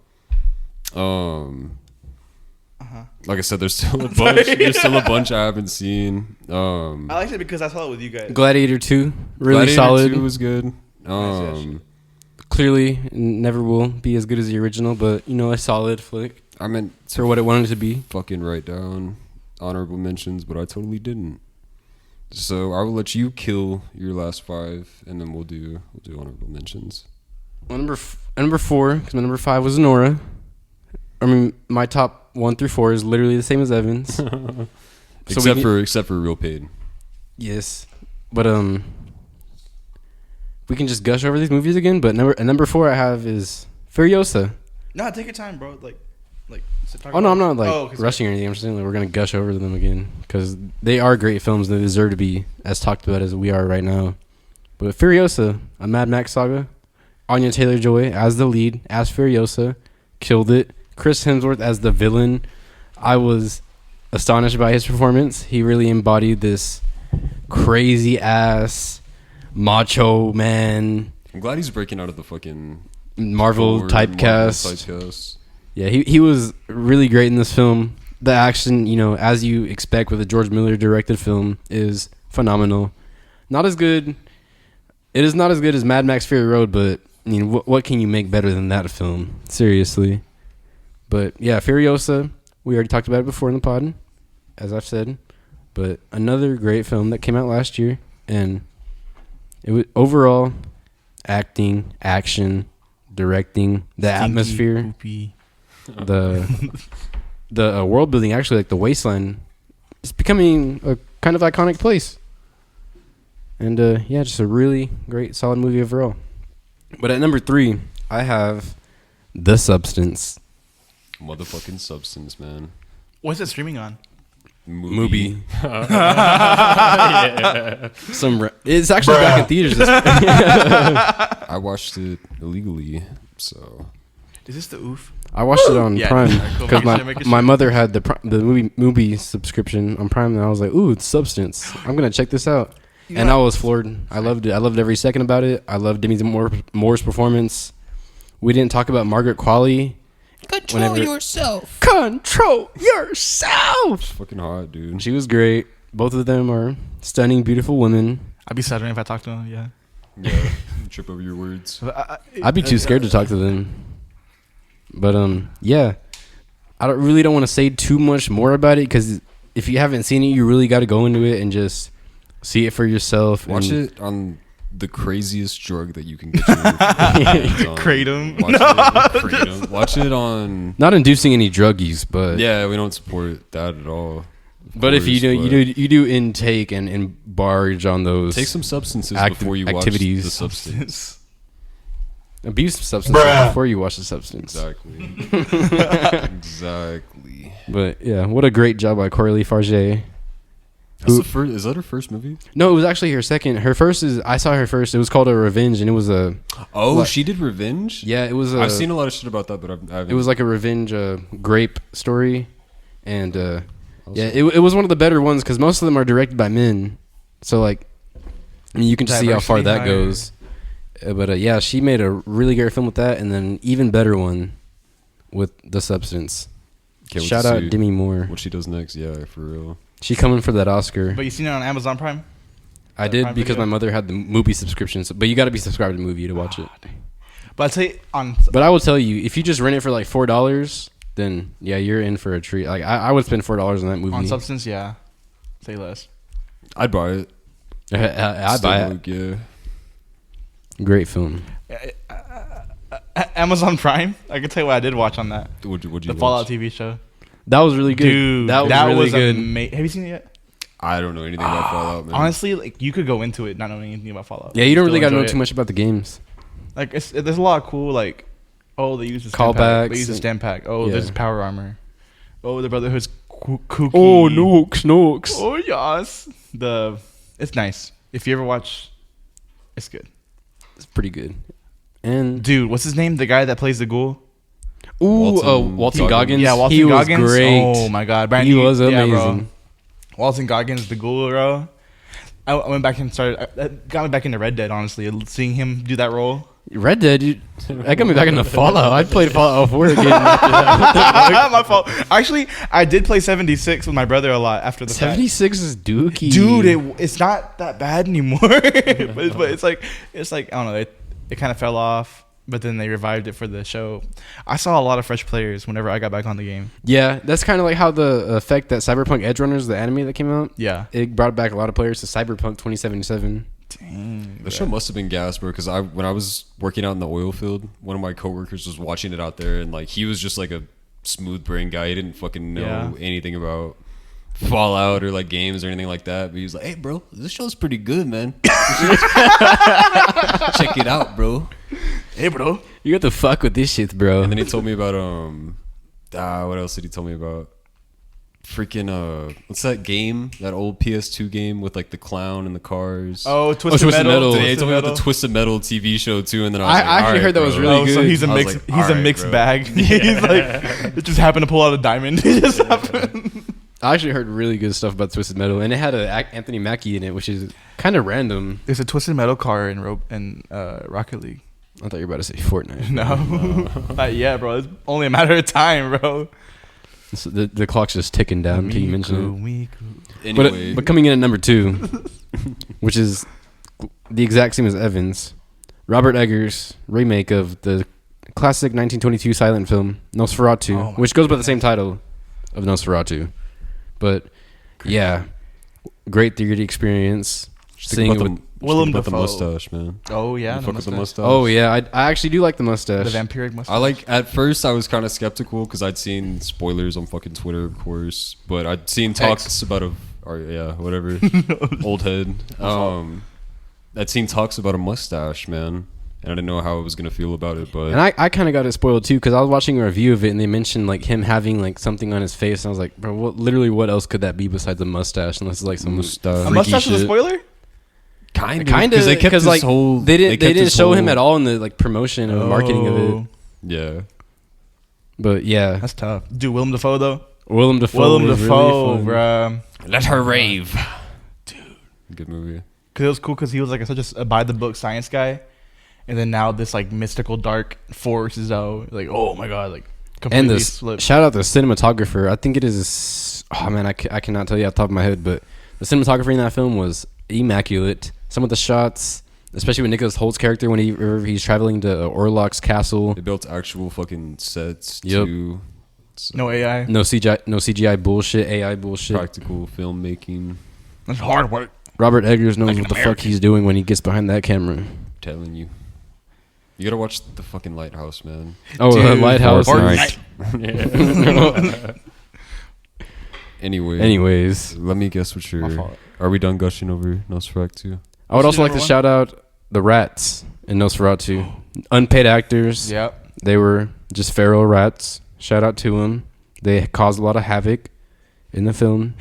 Like I said, there's still a bunch. There's still a bunch I haven't seen. I liked it because I saw it with you guys. Gladiator 2, really Gladiator solid. 2 was good. Clearly, never will be as good as the original, but you know, a solid flick I meant for what it wanted to be. fucking write down honorable mentions, but I totally didn't. So I will let you kill your last 5, and then we'll do honorable mentions. Well, number 4, because my number 5 was Nora. I mean, my top 1 through 4 is literally the same as Evan's. Except for Real Pain. Yes, but we can just gush over these movies again. But number 4 I have is Furiosa. No, take your time, bro. Like. Oh no, I'm not like rushing or anything. I'm just saying like, we're gonna gush over them again because they are great films. And they deserve to be as talked about as we are right now. But Furiosa, a Mad Max saga, Anya Taylor-Joy as the lead, as Furiosa, killed it. Chris Hemsworth as the villain, I was astonished by his performance. He really embodied this crazy ass macho man. I'm glad he's breaking out of the fucking Marvel typecast. Yeah, he was really great in this film. The action, you know, as you expect with a George Miller directed film, is phenomenal. Not as good. It is not as good as Mad Max Fury Road, but I mean, what can you make better than that film? Seriously. But yeah, Furiosa, we already talked about it before in the pod, as I've said. But another great film that came out last year, and it was overall acting, action, directing, the atmosphere. Poopy. The world building, actually, like the wasteland, is becoming a kind of iconic place. And yeah, just a really great, solid movie overall. But at number 3, I have The Substance. Motherfucking Substance, man. What's it streaming on? Movie. Yeah. It's actually back in theaters. I watched it illegally, so. Is this the oof? I watched it on Prime cool. because my mother had the movie subscription on Prime, and I was like, "Ooh, it's Substance. I'm gonna check this out." Yeah. And I was floored. I loved it. I loved every second about it. I loved Demi Moore's performance. We didn't talk about Margaret Qualley. Control yourself. Fucking hot, dude. She was great. Both of them are stunning, beautiful women. I'd be stuttering if I talked to them. Yeah. Yeah. Trip over your words. I'd be too scared to talk to them. But yeah, I don't want to say too much more about it because if you haven't seen it, you really got to go into it and just see it for yourself. Watch it on the craziest drug that you can get your hands on. Kratom. Watch it on. Not inducing any drug use, but yeah, we don't support that at all. But if you do intake and embarge on those, take some substances before you activities. Watch the substance. Abuse substances before you watch the substance. Exactly. Exactly. But yeah, what a great job by Coralie Farge. Is that her first movie? No, it was actually her second. Her first I saw her first. It was called A Revenge, and it was a. Oh, she did Revenge? Yeah, it was. I've seen a lot of shit about that, but I haven't. It was like a revenge grape story, and yeah, it was one of the better ones because most of them are directed by men. So like, I mean, you can just see how far that goes. But yeah, she made a really great film with that, and then an even better one with The Substance. Shout out Demi Moore. What she does next, yeah, for real. She coming for that Oscar. But you seen it on Amazon Prime? I did because my mother had the movie subscription. But you got to be subscribed to the movie to watch it. But I'll tell you But I will tell you, if you just rent it for like $4, then yeah, you're in for a treat. Like I would spend $4 on that movie. On Substance, yeah. Say less. I'd buy it. I buy it. Luke, yeah. Great film. Amazon Prime. I can tell you what I did watch on that. What'd you The watch? Fallout TV show. That was really good. Dude, that was really good. Have you seen it yet? I don't know anything about Fallout, man. Honestly, like you could go into it not knowing anything about Fallout. Yeah, you don't Still really got to know enjoy too it. much about the games. Like there's a lot of cool like, oh they use the stem pack. Callbacks They use the and- stem pack. Oh yeah. there's power armor. Oh the Brotherhood's kooky. Oh, Nooks. Oh yes. It's nice. If you ever watch, it's good. It's pretty good. And Dude, what's his name? The guy that plays the ghoul. Walton Goggins. Goggins. Yeah, Walton he Goggins. was great. Oh my god, Brand He new- was yeah, bro. amazing. Walton Goggins, the ghoul, bro. I went back and started. Got me back into Red Dead. Honestly, seeing him do that role. Red Dead, that got me back into Fallout. I played Fallout 4 again after that. My fault. Actually, I did play 76 with my brother a lot after the fact. 76 is dookie. Dude, it's not that bad anymore. but it's like I don't know. It kind of fell off, but then they revived it for the show. I saw a lot of fresh players whenever I got back on the game. Yeah, that's kind of like how the effect that Cyberpunk Edge Runners, the anime that came out, Yeah. it brought back a lot of players to Cyberpunk 2077. Dang. The show must have been gas, bro. Because when I was working out in the oil field, one of my coworkers was watching it out there, and like he was just like a smooth brain guy. He didn't fucking know anything about Fallout or like games or anything like that. But he was like, "Hey, bro, this show's pretty good, man. Check it out, bro." Hey, bro. You got to fuck with this shit, bro. And then he told me about what else did he tell me about? Freaking what's that game? That old PS2 game with like the clown and the cars. Oh, Twisted Twisted Metal. Metal. Yeah, he told me about the Metal. Twisted Metal TV show too, and then I was I like, actually "All right, heard that was bro." really Oh, so good. he's a I was mix. like, He's a "Alright, mixed bro." bag. He's like, it just happened to pull out a diamond. It just happened. I actually heard really good stuff about Twisted Metal, and it had Anthony Mackie in it, which is kind of random. There's a Twisted Metal car in Rocket League. I thought you were about to say Fortnite. No, not yet, bro. It's only a matter of time, bro. So the clock's just ticking down until you mention it. Anyway, But coming in at number 2, which is the exact same as Evans, Robert Eggers' remake of the classic 1922 silent film Nosferatu, Oh my which goes by the same title of Nosferatu. But yeah, great theater experience. just Seeing think it about with, the, Willem just think about the Dafoe. mustache, man. Oh yeah, You fuck with the mustache. oh yeah, I actually do like the mustache. the vampiric mustache. I like. At first, I was kind of skeptical because I'd seen spoilers on fucking Twitter, of course, but I'd seen talks about whatever, old head. I'd seen talks about a mustache, man, and I didn't know how I was gonna feel about it. But And I kind of got it spoiled too because I was watching a review of it and they mentioned like him having like something on his face and I was like, bro, what else could that be besides a mustache unless it's like some Mustache. a freaky mustache is a shit. spoiler. kind Because they kept this like whole. they kept didn't this show him whole- at all in the like promotion or marketing of it. Yeah, But yeah, That's tough. Dude, Willem Dafoe though. Willem Dafoe. Willem was Dafoe, really fun. bruh. let her rave, dude. Good movie. Cause it was cool because he was like such a by the book science guy, and then now this like mystical dark force is out. Like oh my god, like completely And flipped. shout out the cinematographer. I think it is. Oh man, I cannot tell you off the top of my head, but the cinematography in that film was immaculate. Some of the shots, especially with Nicholas Holt's character when he's traveling to Orlok's castle. They built actual fucking sets Yep. too. No AI. No CGI bullshit, AI bullshit. Practical filmmaking. That's hard work. Robert Eggers knows Like what an the fuck American. he's doing when he gets behind that camera. Telling you. You gotta watch the fucking Lighthouse, man. Oh, Dude, Lighthouse. Fortnite. Nice. Anyway. Anyways, Let me guess what My your. fault. Are we done gushing over Nosferatu? I would What's also your like to number shout out the rats in Nosferatu. Unpaid actors. Yep. They were just feral rats. Shout out to them. They caused a lot of havoc in the film,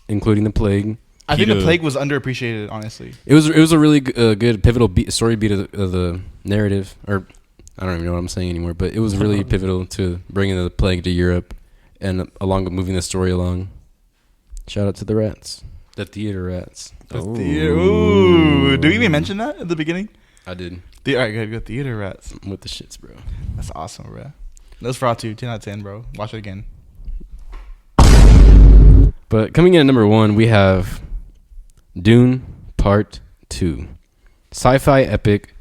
including the plague. I think the Peter- plague was underappreciated, honestly. It was a really good pivotal story beat of the narrative, or I don't even know what I'm saying anymore. But it was really pivotal to bringing the plague to Europe, and along with moving the story along. Shout out to the rats, the theater rats. Oh. Ooh. Do we even mention that at the beginning? I did All right, good. Theater rats. with the shits, bro. That's awesome, bro. Nosferatu, 10 out of 10, bro. Watch it again. But coming in at number 1, we have Dune Part 2, sci-fi epic,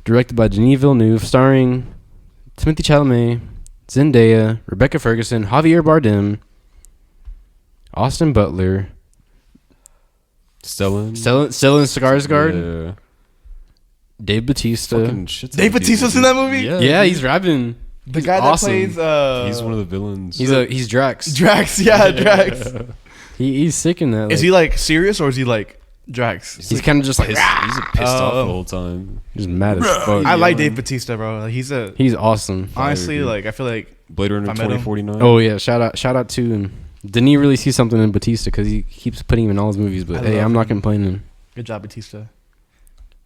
directed by Denis Villeneuve, starring Timothée Chalamet, Zendaya, Rebecca Ferguson, Javier Bardem, Austin Butler, Stellan. Stellan Skarsgård. Yeah. Dave Bautista. Fucking shit's Dave Bautista's in that movie? Yeah, he's rapping. The He's guy awesome. that plays He's one of the villains. He's Drax. Drax. Yeah, Drax. He's sick in that. Is he like serious or is he like Drax? He's kind of just like He's pissed off the whole time. he's mad as fuck. I like Dave Bautista, bro. Like, he's awesome. honestly dude. like I feel like Blade Runner I met him. 2049. Oh yeah, shout out to him. Didn't he really see something in Batista because he keeps putting him in all his movies? But I hey, love I'm not him. complaining. good job, Bautista.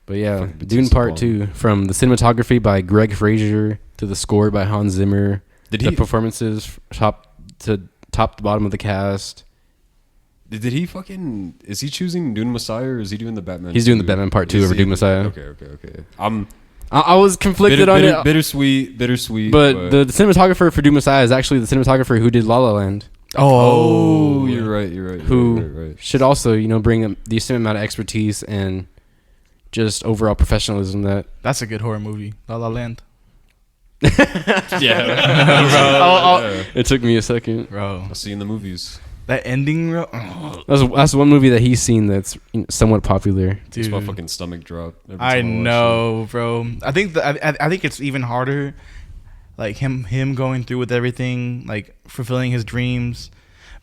But yeah, Fucking Dune Batista Part bomb. 2, from the cinematography by Greg Fraser to the score by Hans Zimmer, Did the he? performances top to bottom of the cast. Did he fucking? Is he choosing Dune Messiah or is he doing the Batman? He's doing the 2? Batman Part 2 Is over he- Dune Messiah. Okay. I'm I was conflicted on it, bittersweet. but the cinematographer for Dune Messiah is actually the cinematographer who did La La Land. Oh, you're right. Who right. should also, bring the same amount of expertise and just overall professionalism that. That's a good horror movie. La La Land. Yeah, It took me a second. Bro. I'll see you in the movies. That ending, bro. Oh, That's one movie that he's seen that's somewhat popular. Just my dude. fucking stomach drop. every I time watch know, bro. I think I think it's even harder, like him going through with everything, like fulfilling his dreams,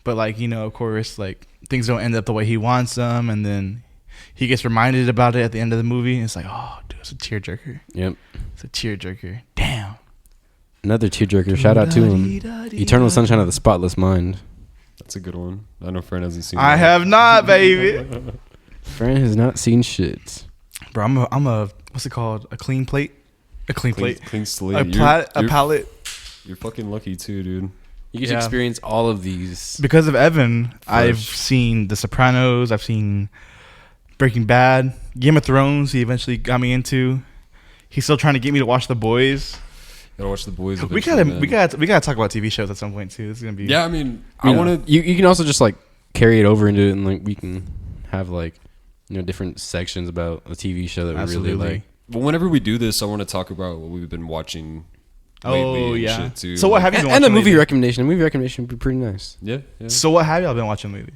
but like of course, like things don't end up the way he wants them, and then he gets reminded about it at the end of the movie. And it's like, oh, dude, it's a tearjerker. Yep. It's a tearjerker. Damn. Another tearjerker. Shout out to him. Eternal Sunshine of the Spotless Mind. it. That's a good one. I know Fran hasn't seen. I that. have not, baby. Fran has not seen shit. Bro, I'm a what's it called? A clean plate. A clean plate. Clean slate. A You're- palette. You're fucking lucky too, dude. You get Yeah. to experience all of these. Because of Evan, I've Fresh. seen The Sopranos. I've seen Breaking Bad, Game of Thrones. He eventually got me into. He's still trying to get me to watch The Boys. Gotta watch the boys. We eventually, gotta man. talk about TV shows at some point too. This is gonna be Yeah, I mean, You I know, want to. You can also just like carry it over into it, and like we can have like different sections about a TV show that we really Absolutely. like. Well, whenever we do this, I want to talk about what we've been watching. Lately Oh and yeah. shit, too. So what have you been And watching a movie lately? recommendation. A movie recommendation would be pretty nice. Yeah. So what have y'all been watching lately?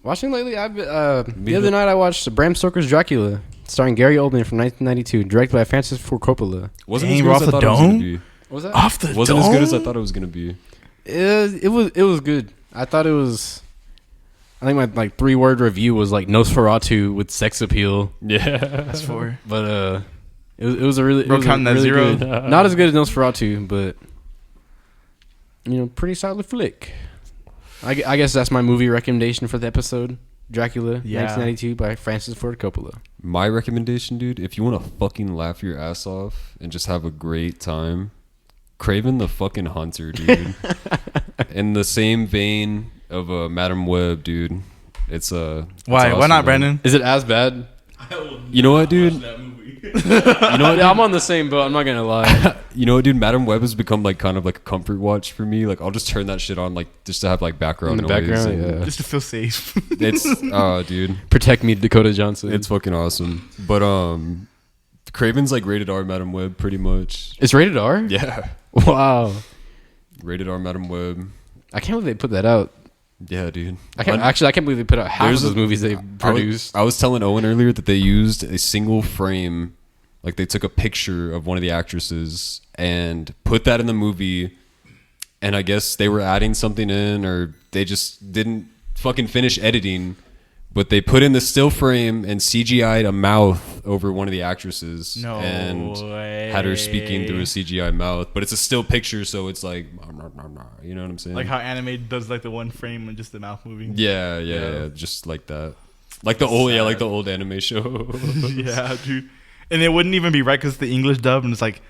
Watching lately, the other night I watched Bram Stoker's Dracula, starring Gary Oldman from 1992, directed by Francis Ford Coppola. Wasn't Dang, as good we're as off I the thought it was gonna dome? be. What was that? Off the Wasn't as good as I dome? thought it was gonna be. It was good. I thought it was. I think my like 3-word review was like Nosferatu with sex appeal, Yeah. That's for but it was a really Bro, it was a counting that really zero? good- not as good as Nosferatu, but pretty solid flick. I guess that's my movie recommendation for the episode. Dracula, Yeah. 1992 by Francis Ford Coppola. My recommendation, dude, if you want to fucking laugh your ass off and just have a great time, Craven the fucking Hunter, dude. In the same vein of Madam Web, dude. It's why? it's Why awesome, not, man. Brandon? Is it as bad? You know what, dude? Yeah, I'm on the same boat. I'm not gonna lie. You know what, dude? Madam Web has become like kind of like a comfort watch for me. Like I'll just turn that shit on, like just to have like background In the noise. background, and yeah. Just to feel safe. It's dude, Protect me, Dakota Johnson. it's fucking awesome. But Craven's like rated R Madam Web, pretty much. It's rated R. Yeah, Wow. rated R Madam Web. I can't believe they put that out. Yeah, dude. I can't believe they put out half There's of those a- movies they produced. I was telling Owen earlier that they used a single frame, like they took a picture of one of the actresses and put that in the movie, and I guess they were adding something in, or they just didn't fucking finish editing, but they put in the still frame and CGI'd a mouth over one of the actresses No and way. had her speaking through a CGI mouth, but it's a still picture, so it's like, you know what I'm saying? Like how anime does like the one frame and just the mouth moving. Yeah, just like that. Like the old anime show. Yeah, dude. And it wouldn't even be right because the English dub and it's like,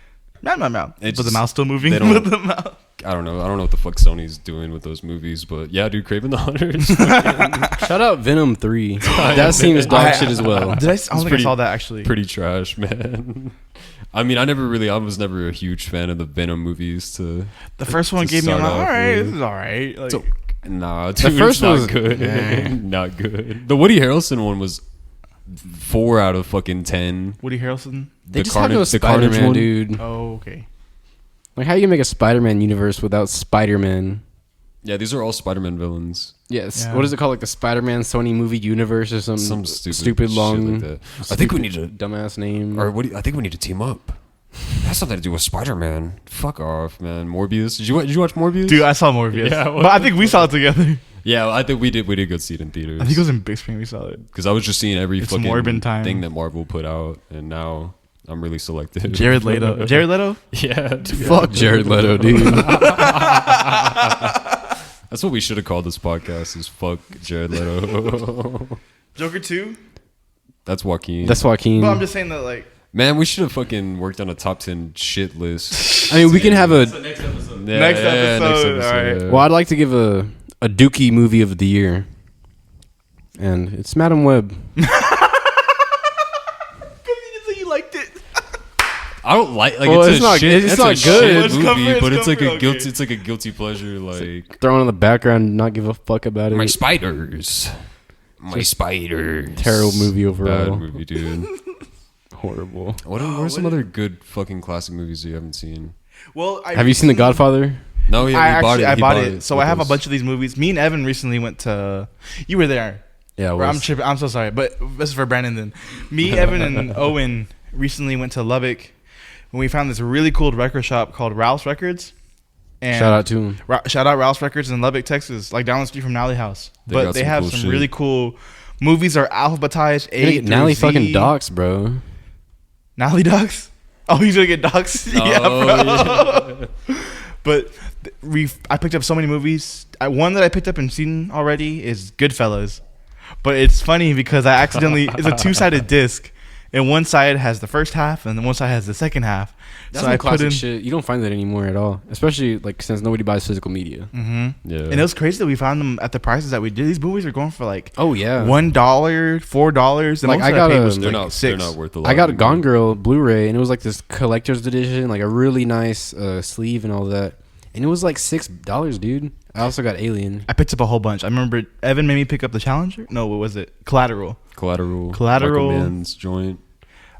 meow. But the just- mouth's still moving they don't- with the mouth. I don't know what the fuck Sony's doing with those movies, but yeah, dude, Craven the Hunter. Shout out Venom 3. That seems dog shit as well. Did I don't think I pretty- saw that actually. Pretty trash, man. I mean, I was never a huge fan of the Venom movies. The The first one gave me, I'm start like, off all right, with. this is all right. Like, Nah, dude, first it's not was- good. Not good. The Woody Harrelson one was 4 out of fucking 10. Woody Harrelson. They The just had to go the Carnage Spider-Man, one? dude. Oh, okay. Like, how you make a Spider-Man universe without Spider-Man? Yeah, these are all Spider-Man villains. Yes. Yeah. What is it called? Like the Spider-Man Sony movie universe or Some stupid long. shit like that. I think we need to, dumbass name. or what? I think we need to team up. It has something to do with Spider-Man. Fuck off, man. Morbius. Did you watch Morbius? Dude, I saw Morbius. Yeah, But I think we saw it together. Yeah, I think we did. We did go see it in theaters. I think it was in big screen we saw it. Because I was just seeing every It's fucking Morbin time. thing that Marvel put out, and now I'm really selective. Jared Leto. Jared Leto? Yeah, dude. Fuck Jared Leto, dude. That's what we should have called this podcast. Is fuck Jared Leto. Joker 2? That's Joaquin. That's Joaquin. But I'm just saying that, like, Man, we should have fucking worked on a top 10 shit list. I mean, we can have a. next episode. Yeah, Next episode, all right. yeah. Well, I'd like to give a Dookie movie of the year, and it's Madam Web. you liked it. I don't like Well, it's it's a not- shit. it's It's not a good. shit It's movie, comfort, but it's it's like a comfort, guilty. okay. It's like a guilty pleasure. Like Throw it in the background, not give a fuck about it. my spiders, my spiders. Terrible movie overall. Bad movie, dude. Horrible. What are some other good fucking classic movies you haven't seen? Well, Have you seen The Godfather? No, yeah, I we bought actually it. I He bought it. So with I have a us. bunch of these movies. Me and Evan recently went to. You were there. Yeah, Or I'm tripping. I'm so sorry, but this is for Brandon. Then me, Evan, and Owen recently went to Lubbock when we found this really cool record shop called Ralph's Records. And Shout out to him. shout out Ralph's Records in Lubbock, Texas, like down the street from Nally House. They But got they some have cool some shit. really cool movies. Are alphabetized You're gonna A get through Nally Z. fucking docs, bro. Nally docs. Oh, he's gonna get docs. Yeah, Oh, bro. But I picked up so many movies. One that I picked up and seen already is Goodfellas. But it's funny because I accidentally it's a 2-sided disc, and one side has the first half and then one side has the second half. That's so I some classic put in. shit. You don't find that anymore at all, especially like since nobody buys physical media. Mm-hmm. Yeah. And it was crazy that we found them at the prices that we did. These movies are going for like Oh yeah. $1, $4. The Like, most I that got paid a- was they're like not. $6. They're not worth a lot. I got a of Gone money. Girl Blu-ray, and it was like this collector's edition, like a really nice sleeve and all that. And it was like $6, dude. I also got Alien. I picked up a whole bunch. I remember Evan made me pick up the Challenger. No, what was it? Collateral. Collateral. Collateral. Michael Mann's joint.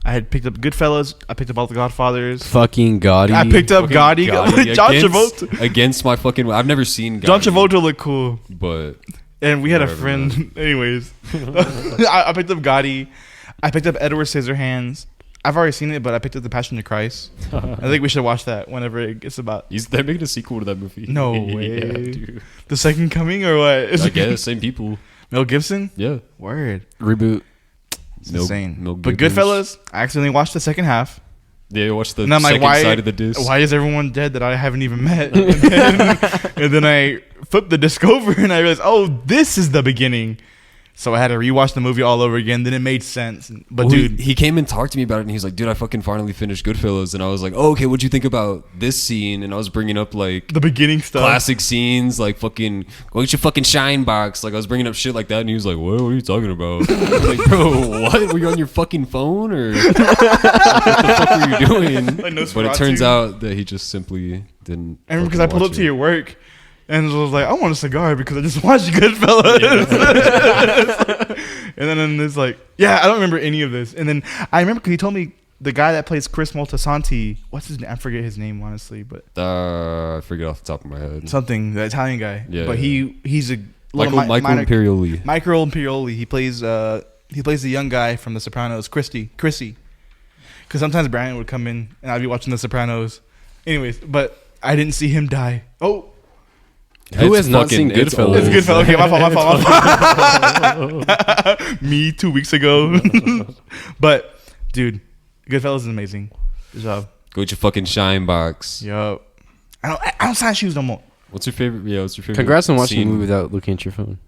I had picked up Goodfellas. I picked up all the Godfathers. Fucking Gotti. I picked up Gotti. John against, Travolta. against my fucking. I've never seen Gotti, John Travolta looked cool. but And we had a Whatever, friend. Anyways, I picked up Gotti. I picked up Edward Scissorhands. I've already seen it, but I picked up The Passion of Christ. I think we should watch that whenever it gets about they're making a sequel to that movie. No Yeah, way. dude. the second coming or what? I guess same people. Mel Gibson. Yeah. Word. Reboot. It's Mel- insane. Mel But Gibbons. Goodfellas, I accidentally watched the second half. Yeah, watch the And I'm like, second side of the disc. why is everyone dead that I haven't even met? And then I flipped the disc over and I realized, oh, this is the beginning. So I had to rewatch the movie all over again. Then it made sense. But Well, dude, he came and talked to me about it, and he's like, "Dude, I fucking finally finished Goodfellas." And I was like, "Oh, okay, what'd you think about this scene?" And I was bringing up like the beginning stuff. classic scenes, like fucking go get your fucking shine box. Like I was bringing up shit like that, and he was like, "What are you talking about?" I was like, "Bro, what? Were you on your fucking phone or what the fuck were you doing?" Like But it turns Nosferatu? out that he just simply didn't. I remember because fucking I pulled watch up to it. your work and I was like, I want a cigar because I just watched Goodfellas. And then it's like, yeah, I don't remember any of this. And then I remember because he told me the guy that plays Chris Moltisanti, what's his name? I forget his name, honestly, but I forget off the top of my head. something, the Italian guy. Yeah, But yeah. he's a Michael minor- Imperioli. Michael Imperioli. He plays the young guy from The Sopranos, Chrissy. Because sometimes Brian would come in and I'd be watching The Sopranos. Anyways, but I didn't see him die. Oh, Who has not fucking- seen it's Goodfellas? old. it's good fellow. Okay, my fault. Me 2 weeks ago. But dude, Goodfellas is amazing. Good job. Go get your fucking shine box. Yo, I don't sign shoes no more. What's your favorite? Yeah, what's your favorite? Congrats on watching scene? a movie without looking at your phone.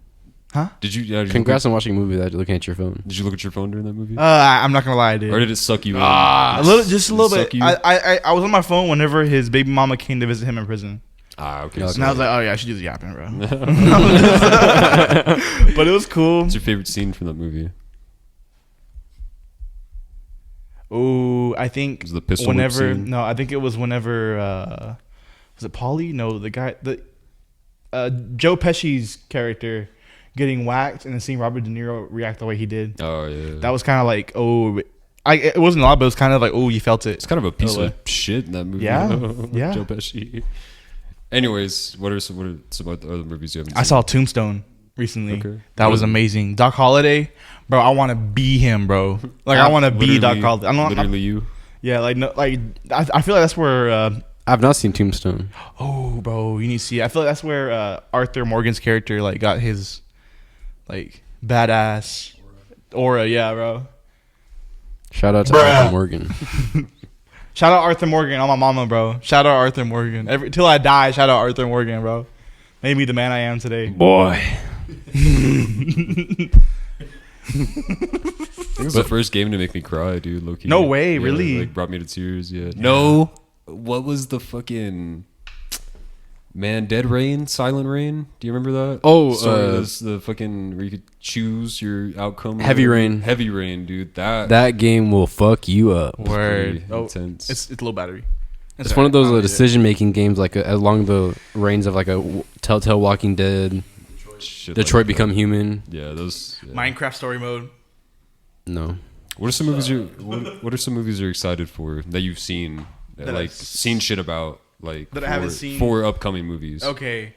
Huh? Did you? Congrats on watching a movie without looking at your phone. Did you look at your phone during that movie? I'm not gonna lie, I did. Or did it suck you in? A little, just a Did it little suck bit. you? I was on my phone whenever his baby mama came to visit him in prison, Okay. Okay. and I was like, oh yeah, I should do the yapping, bro. But it was cool. What's your favorite scene from that movie? Oh, I think Was it the pistol whip whenever scene? no, I think it was whenever was it Paulie? No, the guy Joe Pesci's character getting whacked and then seeing Robert De Niro react the way he did. Oh yeah. That was kind of like it wasn't a lot, but it was kind of like you felt it. It's kind of a piece Oh, of shit in that movie. Yeah, though. yeah. Joe Pesci. Anyways, what are some other movies you haven't seen? I saw Tombstone recently. Okay. That was amazing. Doc Holliday, bro. I want to be him, bro. Like I want to be Doc Holliday. Literally you. Yeah, like no, like I feel like that's where. I've not seen Tombstone. Oh, bro, you need to see it. I feel like that's where Arthur Morgan's character like got his like badass aura. Yeah, bro. Shout out to Bruh. Arthur Morgan. Shout out Arthur Morgan on my mama, bro. Shout out Arthur Morgan. Till I die, shout out Arthur Morgan, bro. Made me the man I am today. Boy. I think it was the first game to make me cry, dude. Low-key. No way, Yeah, really? like brought me to tears. Yeah. No. What was the fucking Dead Rain, Silent Rain? Do you remember that? Oh, this the fucking where you could choose your outcome. Heavy Rain. Heavy Rain, dude. That game will fuck you up. Word. pretty Oh, intense. it's low battery. It's one of those decision-making games, like along the reigns of like a Telltale Walking Dead, Shit Detroit like Become that. Human. Yeah, those. Yeah. Minecraft story mode. No. What are some movies you? What are some movies you're excited for that you've seen? That Like I've seen shit about, like that I haven't seen? for upcoming movies. Okay.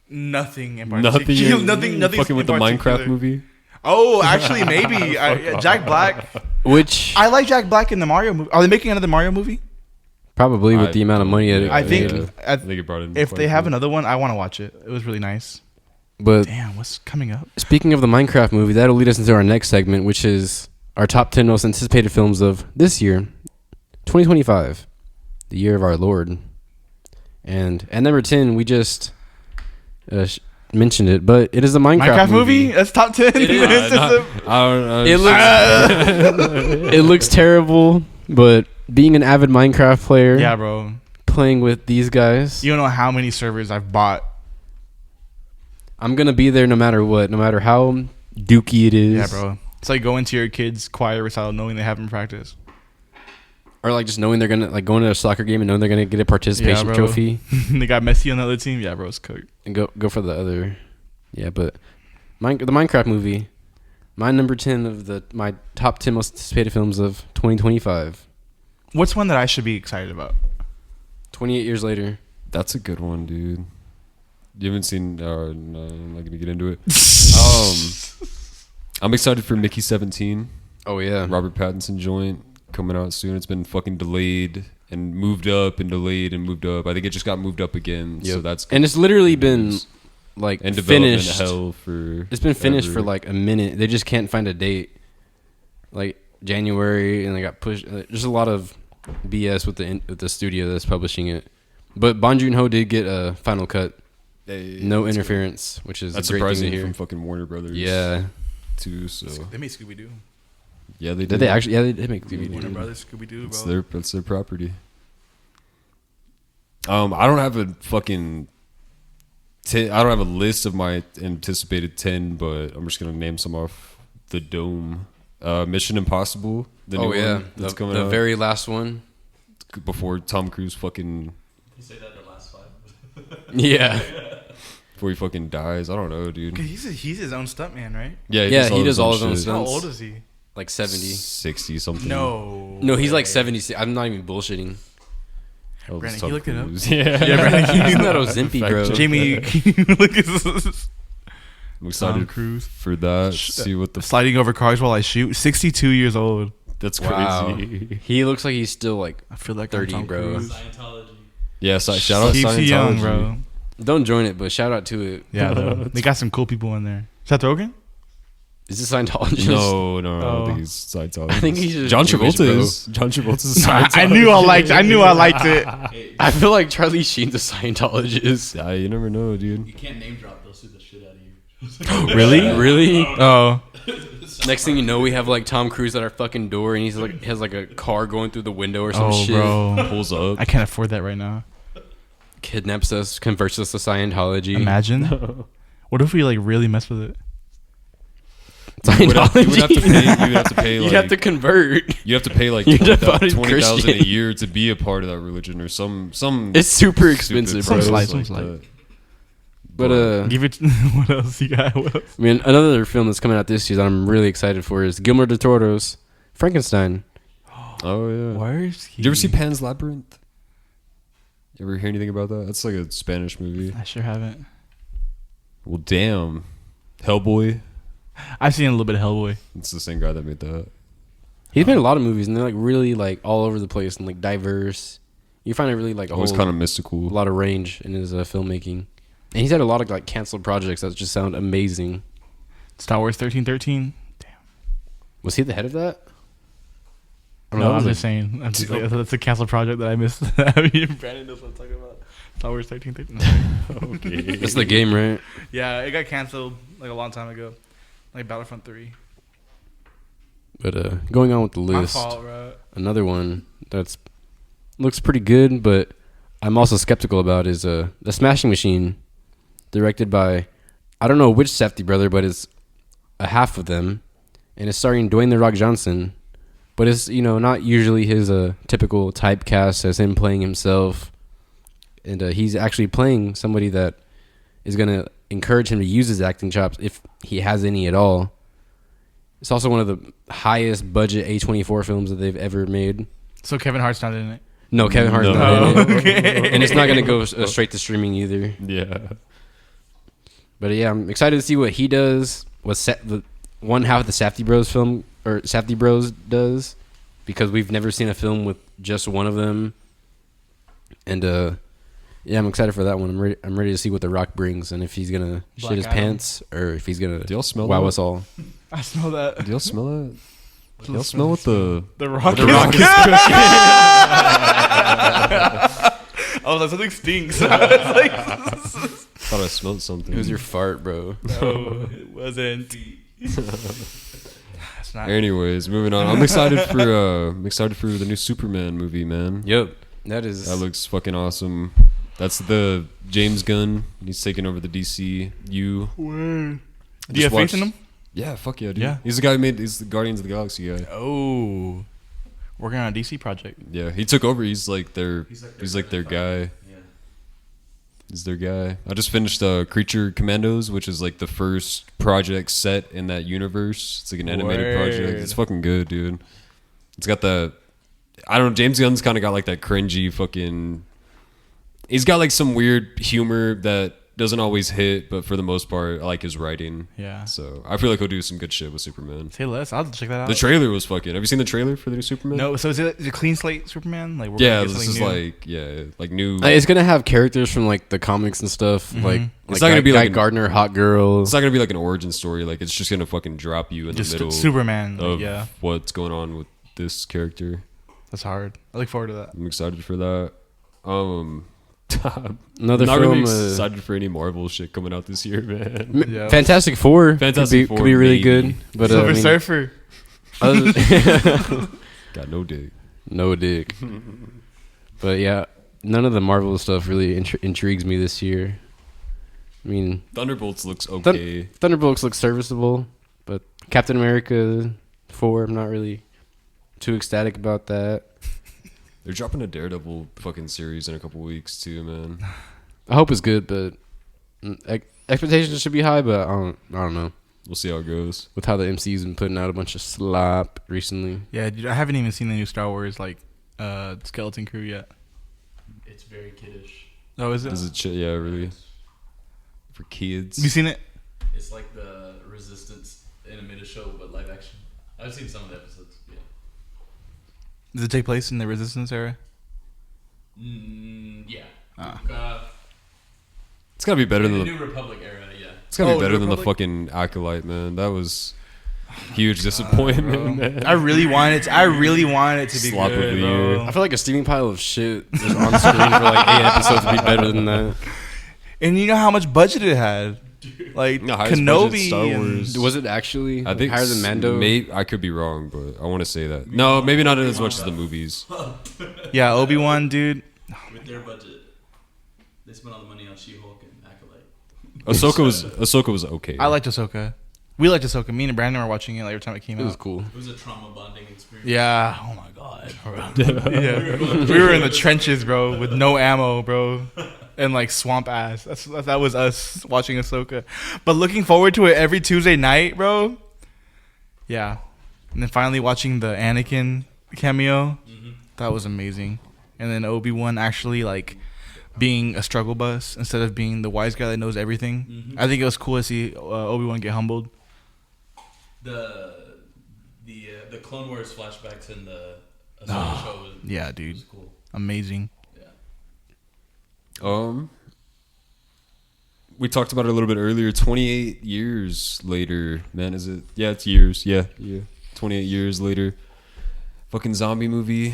Nothing in particular. Nothing. Nothing. Fucking with the Minecraft movie. Oh, actually, maybe Jack Black. Which I like Jack Black in the Mario movie. Are they making another Mario movie? probably with the amount of money that I think I think it brought in. if quite they a have few. another one, I want to watch it. It was really nice. But Damn, what's coming up? speaking of the Minecraft movie, that'll lead us into our next segment, which is our top 10 most anticipated films of this year, 2025, the year of our Lord. And at number 10, we just mentioned it, but it is a Minecraft movie? That's top 10. It is. It's just a- I don't know. It looks it looks terrible, but being an avid Minecraft player, yeah, bro. playing with these guys, You don't know how many servers I've bought. I'm gonna be there no matter what, no matter how dookie it is. Yeah, bro. It's like going to your kid's choir recital knowing they haven't practiced. Or like just knowing they're gonna like going to a soccer game and knowing they're gonna get a participation bro. trophy They got Messi on the other team. Yeah, bro, it's cooked. and go for the other. Yeah, but the Minecraft movie, my number 10 of my top 10 most anticipated films of 2025. What's one that I should be excited about? 28 years later. That's a good one, dude. You haven't seen? No, I'm not gonna get into it. I'm excited for Mickey 17. Oh yeah. Robert Pattinson joint coming out soon. It's been fucking delayed and moved up and delayed and moved up. I think it just got moved up again. So Yep. that's And it's literally good been news. like And development finished. hell for. It's been finished ever. for like a minute. They just can't find a date. Like January, and they got pushed. There's a lot of BS with the studio that's publishing it. But Bong Joon-ho did get a final cut. Hey, No that's interference, which is That's a great thing to surprising hear. from fucking Warner Brothers. Yeah. Too. So They made Scooby Doo. yeah, they Did did. they actually? Yeah, they did make DVD. Warner Brothers, Scooby Doo, It's bro. their property. I don't have a fucking. I don't have a list of my anticipated 10, but I'm just gonna name some off the dome. Mission Impossible. The new one that's coming the out very last one. before Tom Cruise fucking You say that the last 5. Yeah. before he fucking dies. I don't know, dude. He's his own stuntman, right? Yeah, Yeah, he does all his own shit. stuff. How Stunts. old is he? Like 70. 60 something. No, he's like 70. I'm not even bullshitting. Oh, Brandon, it's can you Tom look it up? Cruise. Yeah, Yeah, Brandon, can you He's not Ozempic, bro. Jamie, can you look at this? I'm excited Tom Cruise. for that. See what the Sliding over cars while I shoot. 62 years old. that's Wow. crazy. He looks like he's still like I feel like 30, I'm Tom bro. Cruise. Scientology. Yeah, so shout out Keeps you Scientology. young, bro. Don't join it, but shout out to it. Yeah, though. They got some cool people in there. Seth Rogen? Is this Scientologist? No, I don't Oh. think he's Scientology. I think he's just John Jewish, Travolta bro. is. John Travolta is Scientology. I knew I liked it. I feel like Charlie Sheen's a Scientologist. Yeah, you never know, dude. You can't name drop. They'll sue the shit out of you. Really? Oh. Next thing you know, we have like Tom Cruise at our fucking door, and he's like has like a car going through the window or some Oh, shit. bro. Pulls up. I can't afford that right now. Kidnaps us, converts us to Scientology. Imagine. What if we like really mess with it? You would have to Scientology. pay. You'd have to convert. You have to pay like You're devoted 20,000 a Christian. year to be a part of that religion, or some. It's super stupid expensive, Some bro. slight, like some slight. that. But Give it. What else you got? What else? I mean, another film that's coming out this year that I'm really excited for is Guillermo del Toro's Frankenstein. Oh yeah. Where's he? Did you ever see Pan's Labyrinth? You ever hear anything about that? That's like a Spanish movie. I sure haven't. Well, damn. Hellboy. I've seen a little bit of Hellboy. It's the same guy that made that. He's made a lot of movies, and they're like really like all over the place and like diverse. You find it really like a Always whole kind of mystical. a lot of range in his filmmaking, and he's had a lot of like canceled projects that just sound amazing. Star Wars 1313. Damn. Was he the head of that? I don't No, know, I'm it was just saying. That's a canceled project that I missed. I mean, Brandon knows what I'm talking about. Star Wars 1313. Okay. That's the game, right? Yeah, it got canceled like a long time ago. Like Battlefront 3. But going on with the My list, fault, bro. another one that's looks pretty good, but I'm also skeptical about is The Smashing Machine, directed by I don't know which Safdie brother, but it's a half of them, and it's starring Dwayne The Rock Johnson. But it's not usually his typical typecast as him playing himself, and he's actually playing somebody that is gonna encourage him to use his acting chops if he has any at all. It's also one of the highest budget A24 films that they've ever made. So Kevin Hart's not in it. No, Kevin Hart's No. not in it. Okay. And it's not going to go straight to streaming either. Yeah. But yeah, I'm excited to see what he does, what the one half of the Safdie Bros film, or Safdie Bros does, because we've never seen a film with just one of them. And yeah, I'm excited for that one. I'm ready to see what The Rock brings, and if he's going to Black shit his Adam. pants, or if he's going Do y'all to smell wow that? us all. I smell that. Do y'all smell that? Do y'all smell what the... The Rock. The Rock is I was like, something stinks. I was like, Thought I smelled something. It was your fart, bro. no, it wasn't. It's not. Anyways, moving on. I'm excited for the new Superman movie, man. Yep. That looks fucking awesome. That's the James Gunn. He's taking over the DCU. Word. I Do you just have faith in watched- him? Yeah, fuck yeah, dude. Yeah. He's the guy he's the Guardians of the Galaxy guy. Oh, working on a DC project. Yeah, he took over. He's like their guy. He's their guy. I just finished Creature Commandos, which is like the first project set in that universe. It's like an animated project. Word. It's fucking good, dude. It's got I don't know, James Gunn's kind of got like that cringy fucking... He's got like some weird humor that doesn't always hit, but for the most part, I like his writing. Yeah. So I feel like he'll do some good shit with Superman. Say less. I'll check that out. The trailer was fucking... Have you seen the trailer for the new Superman? No. So is it a clean slate Superman? Like we're Yeah, gonna get this is something like new... It's gonna have characters from like the comics and stuff. Like It's not gonna be Guy like an- Gardner, Hot Girl. It's not gonna be like an origin story. Like it's just gonna fucking drop you in just the middle Superman. of Yeah, what's going on with this character. that's hard. I look forward to that. I'm excited for that. Another not film. really excited for any Marvel shit coming out this year, man. Yeah. Fantastic Four. Fantastic could Four, be really maybe. good. But Silver I mean, Surfer. other- Got no dick. no dick. But yeah, none of the Marvel stuff really intrigues me this year. I mean, Thunderbolts looks okay. Thunderbolts look serviceable, but Captain America 4, I'm not really too ecstatic about that. They're dropping a Daredevil fucking series in a couple weeks too, man. I hope it's good, but expectations should be high. But I don't know. We'll see how it goes. With how the MCU's been putting out a bunch of slop recently. Yeah, dude, I haven't even seen the new Star Wars Skeleton Crew yet. It's very kiddish. Oh, is it? Is it shit? Yeah, really. For kids. Have you seen it? It's like the Resistance animated show, but live action. I've seen some of the episodes. Yeah. Does it take place in the Resistance era? Yeah. Ah. It's gotta be better In than the the. New Republic era. Yeah. It's gotta Oh, be better New than the Republic? fucking Acolyte, man. That was huge disappointment, man. I really want it. I really want it to be Slop of good, the bro. year. I feel like a steaming pile of shit just on screen for like 8 episodes would be better than that. And you know how much budget it had? Like No, highest budget Kenobi. Star and- Wars. Was it actually I think higher than Mando? I could be wrong, but I want to say that. No, maybe not as much as the movies. Yeah, Obi-Wan, dude. With their budget, they spent all the money on She-Hulk and Acolyte. Ahsoka was okay. I liked Ahsoka. We liked Ahsoka. Me and Brandon were watching it like, every time it came It was out. cool. It was a trauma bonding experience. Yeah. Oh my god. Yeah. We were in the trenches, bro, with no ammo, bro, and like swamp ass. That was us watching Ahsoka. But looking forward to it every Tuesday night, bro. Yeah. And then finally watching the Anakin cameo. That was amazing. And then Obi-Wan actually like being a struggle bus instead of being the wise guy that knows everything. Mhm. I think it was cool to see Obi-Wan get humbled. The Clone Wars flashbacks in the show was, Yeah, dude. was cool. Amazing. We talked about it a little bit earlier. 28 years later, man, is it? Yeah, it's years. Yeah. 28 years later, fucking zombie movie.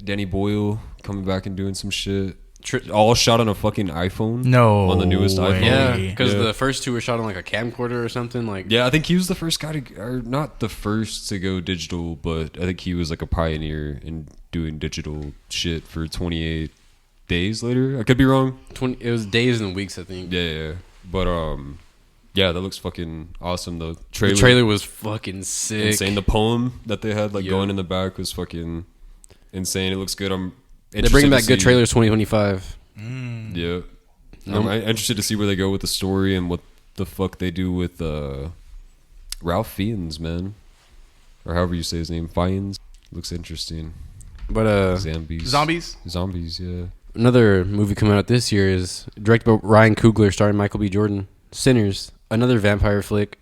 Danny Boyle coming back and doing some shit. All shot on a fucking iPhone. No on the newest way. iPhone. Yeah, because Yeah. the first two were shot on like a camcorder or something. Like, Yeah, I think he was the first guy to, or not the first to go digital, but I think he was like a pioneer in doing digital shit for 28 days later. I could be wrong. it was days and weeks, I think. Yeah. But yeah, that looks fucking awesome. The The trailer was fucking sick. insane. The poem that they had like Yeah. going in the back was fucking insane. It looks good. They're bringing back to good see- trailers 2025. Yeah. No. I'm interested to see where they go with the story and what the fuck they do with Ralph Fiennes, man. Or however you say his name. Fiennes. Looks interesting. But Zombies, yeah. another movie coming out this year is directed by Ryan Coogler, starring Michael B. Jordan. Sinners, another vampire flick.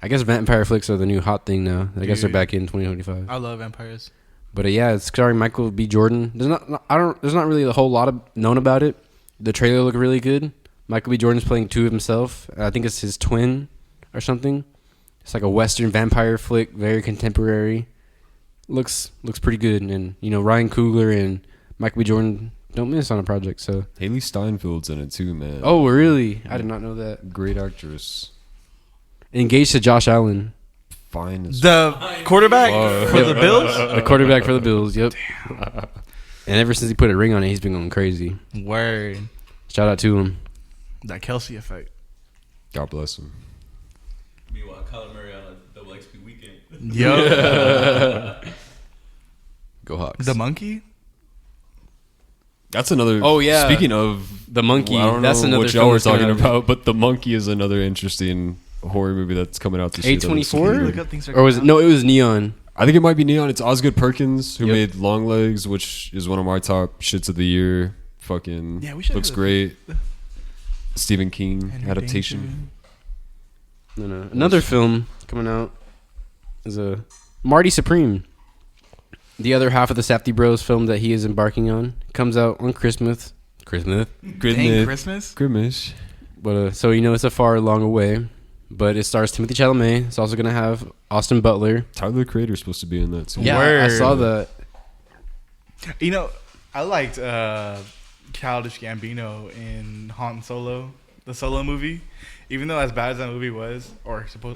I guess vampire flicks are the new hot thing now. I guess they're Dude. back in 2025. I love vampires. But yeah, it's starring Michael B. Jordan. There's not really a whole lot of known about it. The trailer looked really good. Michael B. Jordan's playing two of himself. I think it's his twin or something. It's like a Western vampire flick, very contemporary. Looks pretty good. And you know, Ryan Coogler and Michael B. Jordan don't miss on a project. So Haley Steinfeld's in it too, man. oh really? I did not know that. Great actress. Engaged to Josh Allen, Fine as The quarterback for the Bills? the quarterback for the Bills. Yep. And ever since he put a ring on it, he's been going crazy. Word. Shout out to him. That Kelsey effect. God bless him. Meanwhile, Kyler Murray on a double XP weekend. Yo. Go Hawks. The monkey? That's another. Oh, yeah. Speaking of The Monkey. I don't That's know another what film y'all were that's coming talking out. about, but The Monkey is another interesting horror movie that's coming out this year. that looks A24? weird. Look up things are Or was it? coming out. No, it was Neon. I think it might be Neon. It's Osgood Perkins who Yep. made Long Legs, which is one of my top shits of the year. Fucking Yeah, we should looks do great. Stephen King Henry adaptation. No. Another film coming out is a Marty Supreme. The other half of the Safdie Bros film that he is embarking on comes out on Christmas. Dang, Grimmish. Christmas? Grimmish. But so you know it's a far long away. But it stars Timothy Chalamet. It's also gonna have Austin Butler. Tyler the Creator's supposed to be in that too. Yeah, I Word. saw that. You know, I liked Childish Gambino in Han Solo, the Solo movie. Even though as bad as that movie was, I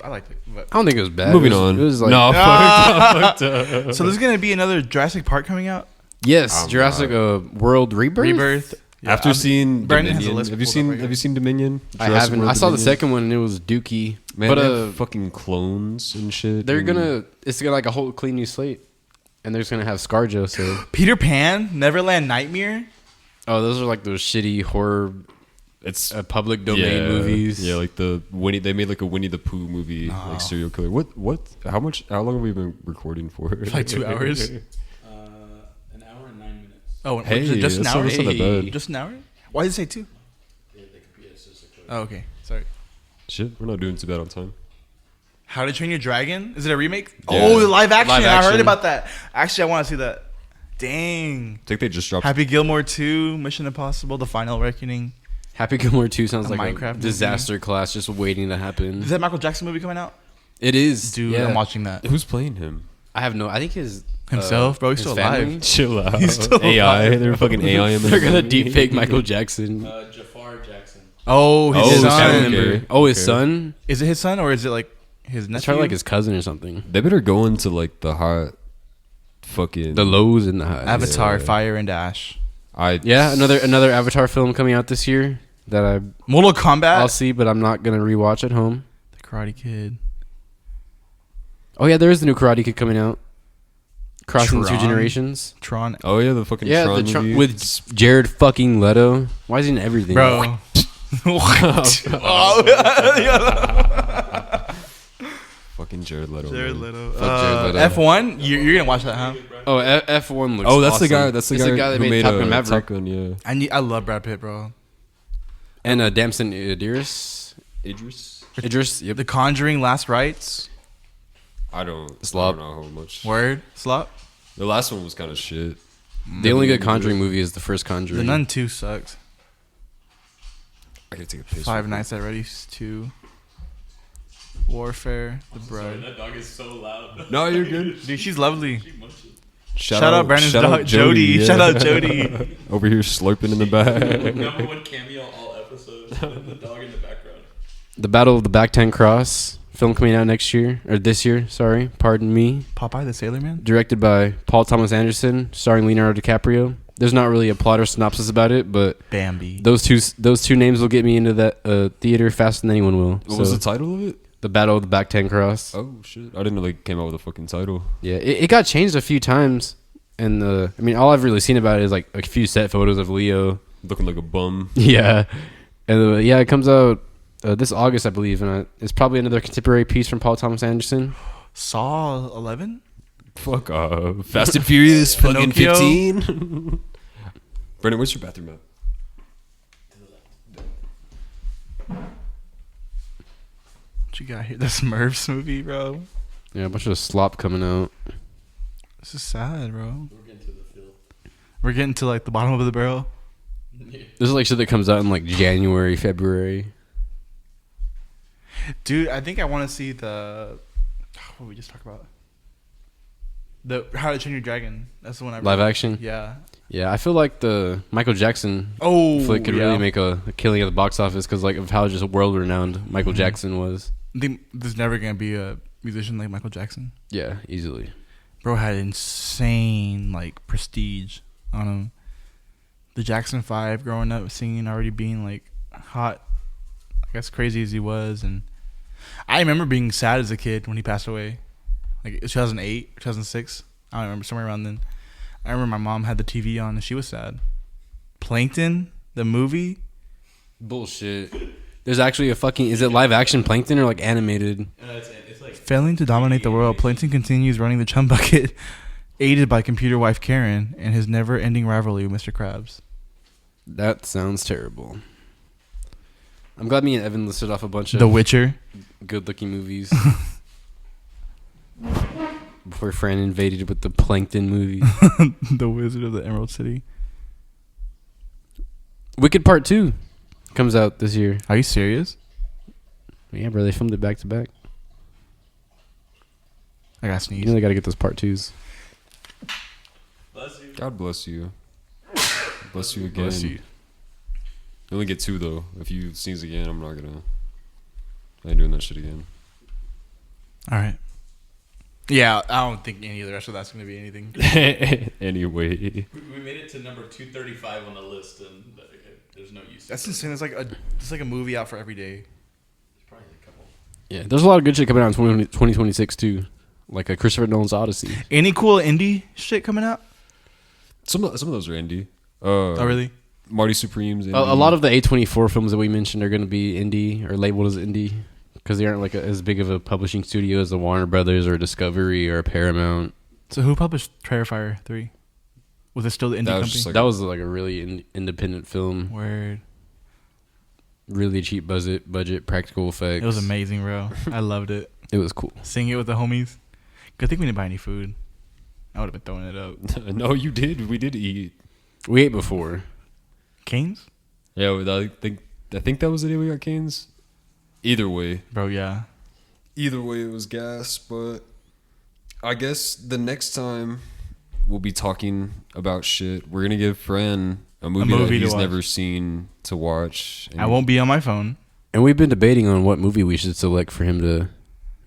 liked it. But I don't think it was bad. Moving It was- on. It was like no, fucked up. so there's gonna be another Jurassic Park coming out. yes, I'm Jurassic World Rebirth. Rebirth. Yeah, After seeing Brandon has a Dominion, list have you pulled up seen? right here. Have you seen Dominion? I Jurassic haven't. World I saw the Dominion? second one and it was dookie. Man, but they have fucking clones and shit. they're and- gonna. It's gonna like a whole clean new slate, and they're just gonna have ScarJo. So Peter Pan, Neverland Nightmare. oh, those are like those shitty horror It's public domain movies. Yeah, like the Winnie. They made like a Winnie the Pooh movie, like serial killer. What? How much? How long have we been recording for? Like 2 hours. An hour and 9 minutes. Oh, Hey, just an that's hour. not that bad. Just an hour. Why did it say 2? Oh, okay. Sorry. Shit, we're not doing too bad on time. How to Train Your Dragon? Is it a remake? Yeah. Oh, the live action. Live I heard action. about that. Actually, I want to see that. Dang. I think they just dropped. Happy Gilmore 2, Mission Impossible, The Final Reckoning. Happy Gilmore 2 sounds A like Minecraft a movie. disaster class just waiting to happen. Is that Michael Jackson movie coming out? It is, Dude, yeah. I'm watching that. Who's playing him? I have no. I think his Himself, bro. He's his still family? alive. Chill out. He's still AI. alive. They're fucking AI. in the They're gonna movie. deep fake Michael Jackson. Jafar Jackson. Oh, his Oh, His okay. son. member. Oh, his son. Is it his son or is it like his It's nephew? probably like his cousin or something. They better go into like the hot, fucking The lows and the highs. Avatar, Yeah. Fire and Ash. Yeah, another Avatar film coming out this year that Mortal Kombat. I'll see, but I'm not gonna rewatch at home. The Karate Kid. Oh yeah, there is the new Karate Kid coming out. Crossing the two Tron. generations. Tron. Oh yeah, the fucking Yeah, Tron the Tron- movie. with Jared fucking Leto. Why is he in everything? Bro. What? fucking Jared Leto. Jared man. Leto. Fuck Jared Leto. F1. You're gonna watch that, huh? Oh, F1 looks. Oh, that's the awesome. guy. That's the It's guy, that who made Top Gun Maverick. Top Gun, yeah. I love Brad Pitt, bro. And Damson Idris. Idris. Yep. The Conjuring: Last Rites. I don't Slop. know how much. Word. Slop. The last one was kind of shit. The only good Conjuring movie is the first Conjuring. The Nun 2 sucks. I gotta take a piss. Five Nights at Freddy's 2. Warfare. The Bride. That dog is so loud. No, you're good. Dude, she's lovely. Shout out Brandon's dog, Jody. yeah. Shout out Jody. Over here slurping in the back. Number one cameo all episodes. The dog in the background. The Battle of the Back 10 Cross film coming out next year or this year. Sorry, pardon me. Popeye the Sailor Man. Directed by Paul Thomas Anderson, starring Leonardo DiCaprio. There's not really a plot or synopsis about it, but Bambi. those two names will get me into that theater faster than anyone will. What was the title of it? The Battle of the Back 10 Cross. Oh shit! I didn't know they came out with a fucking title. Yeah, it got changed a few times, and I mean, all I've really seen about it is like a few set photos of Leo. Looking like a bum. Yeah, and yeah, it comes out this August, I believe, and it's probably another contemporary piece from Paul Thomas Anderson. Saw 11. Fuck off. Fast and Furious. Fucking Pinocchio. 15. Brendan, where's your bathroom at? What you got here? The Smurfs movie, bro. Yeah, a bunch of slop coming out. This is sad, bro. We're getting to the field. We're getting to like the bottom of the barrel. This is like shit that comes out in like January, February. Dude, I think I want to see the. What did we just talk about? The How to Train Your Dragon. That's the one I Live action. Yeah. Yeah, I feel like the Michael Jackson flick could really make a killing at the box office because like of how just world renowned Michael Jackson was. I think there's never gonna be a musician like Michael Jackson. Yeah, easily. Bro had insane like prestige on him. The Jackson 5 growing up singing, already being like hot, I guess crazy as he was, and I remember being sad as a kid when he passed away, like 2008, 2006. I don't remember, somewhere around then. I remember my mom had the TV on and she was sad. Plankton, the movie. Bullshit. There's actually a fucking. Is it live action Plankton or like animated? It's like Failing to dominate the world, Plankton continues running the chum bucket, aided by computer wife Karen and his never-ending rivalry with Mr. Krabs. That sounds terrible. I'm glad me and Evan listed off a bunch of The Witcher. good-looking movies. Before Fran invaded with the Plankton movie. The Wizard of the Emerald City. Wicked Part 2 comes out this year. Are you serious? Yeah, bro, they filmed it back to back. I got You sneeze. know they gotta get those Part 2s. bless you. God bless you. Bless you again. Bless you. You only get 2 though. If you sneeze again, I'm not gonna. I ain't doing that shit again. All right. Yeah, I don't think any of the rest of that's going to be anything. Anyway, We made it to number 235 on the list, and there's no use. That's insane. It's like a movie out for every day. There's probably a couple. Yeah, there's a lot of good shit coming out in 2026 too. Like a Christopher Nolan's Odyssey. Any cool indie shit coming out? some of those are indie. Oh, really? Marty Supreme's indie. A lot of the A24 films that we mentioned are going to be indie or labeled as indie because they aren't like as big of a publishing studio as the Warner Brothers or Discovery or Paramount. So who published Terrifier 3? Was it still the indie That was company? just like- That was like a really independent film. Word. Really cheap budget, practical effects. It was amazing, bro. I loved it. It was cool. Seeing it with the homies. Good thing we didn't buy any food. I would have been throwing it up. No, you did. We did eat. We ate before. Canes? Yeah, I think that was the day we got Canes. Either way, Bro, yeah. it was gas. But I guess the next time we'll be talking about shit. We're gonna give Fran a movie that movie to he's watch. never seen to watch. And I won't be on my phone. And we've been debating on what movie we should select for him to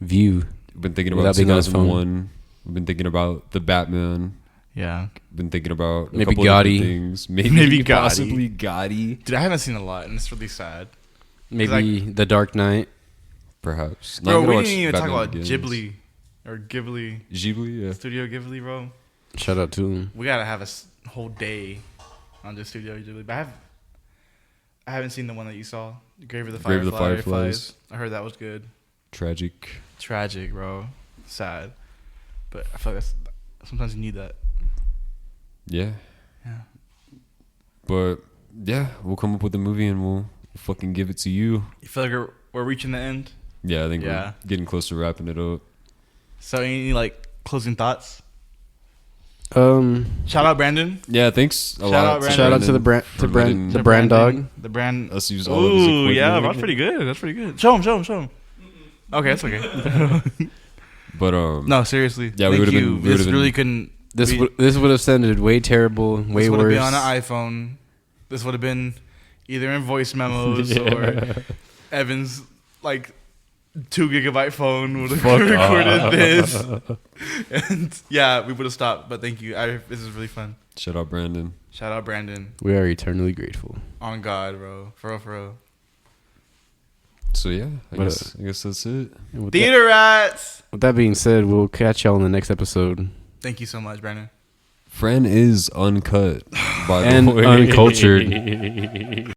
view. We've been thinking Without about being on his phone. 2001. We've been thinking about the Batman. Yeah. Been thinking about a Maybe couple of different Gotti. things. Maybe Maybe Gotti. possibly Gotti. Dude, I haven't seen a lot, and it's really sad. Maybe The Dark Knight. Perhaps. Bro, I'm we gonna didn't watch even talk Batman about Begins. Ghibli. Or Ghibli. Ghibli, yeah. Studio Ghibli, bro. Shout out to him. We gotta have a whole day on just Studio Ghibli. But I haven't seen the one that you saw, Grave of the Grave of the Fireflies. Fireflies. I heard that was good. Tragic. Tragic, bro. Sad. But I feel like sometimes you need that. Yeah. Yeah. But yeah, we'll come up with a movie and we'll fucking give it to you. You feel like we're reaching the end? Yeah, I think Yeah. we're getting close to wrapping it up. So any like closing thoughts? Shout Shout out Brandon. Yeah, thanks a Shout lot. out Brandon. out to the brand, for to brand, letting the brand dog. The brand. us use all of his Ooh, equipment. yeah, that's pretty good. That's pretty good. Show him. Okay, that's okay. But No, seriously. Yeah, we Thank would've you. been- we would've This been- really couldn't. This we- this would have sounded way terrible, way This would have worse. been on an iPhone. This would have been either in voice memos or Evan's like 2 gigabyte phone would have recorded this. And yeah, we would have stopped. But thank you. This is really fun. shout out Brandon. Shout out Brandon. We are eternally grateful. On God, bro. For real. So yeah, I But, guess that's it. And with Theater Rats. with that being said, we'll catch y'all in the next episode. Thank you so much, Brandon. Fran is uncut, by And the way. uncultured.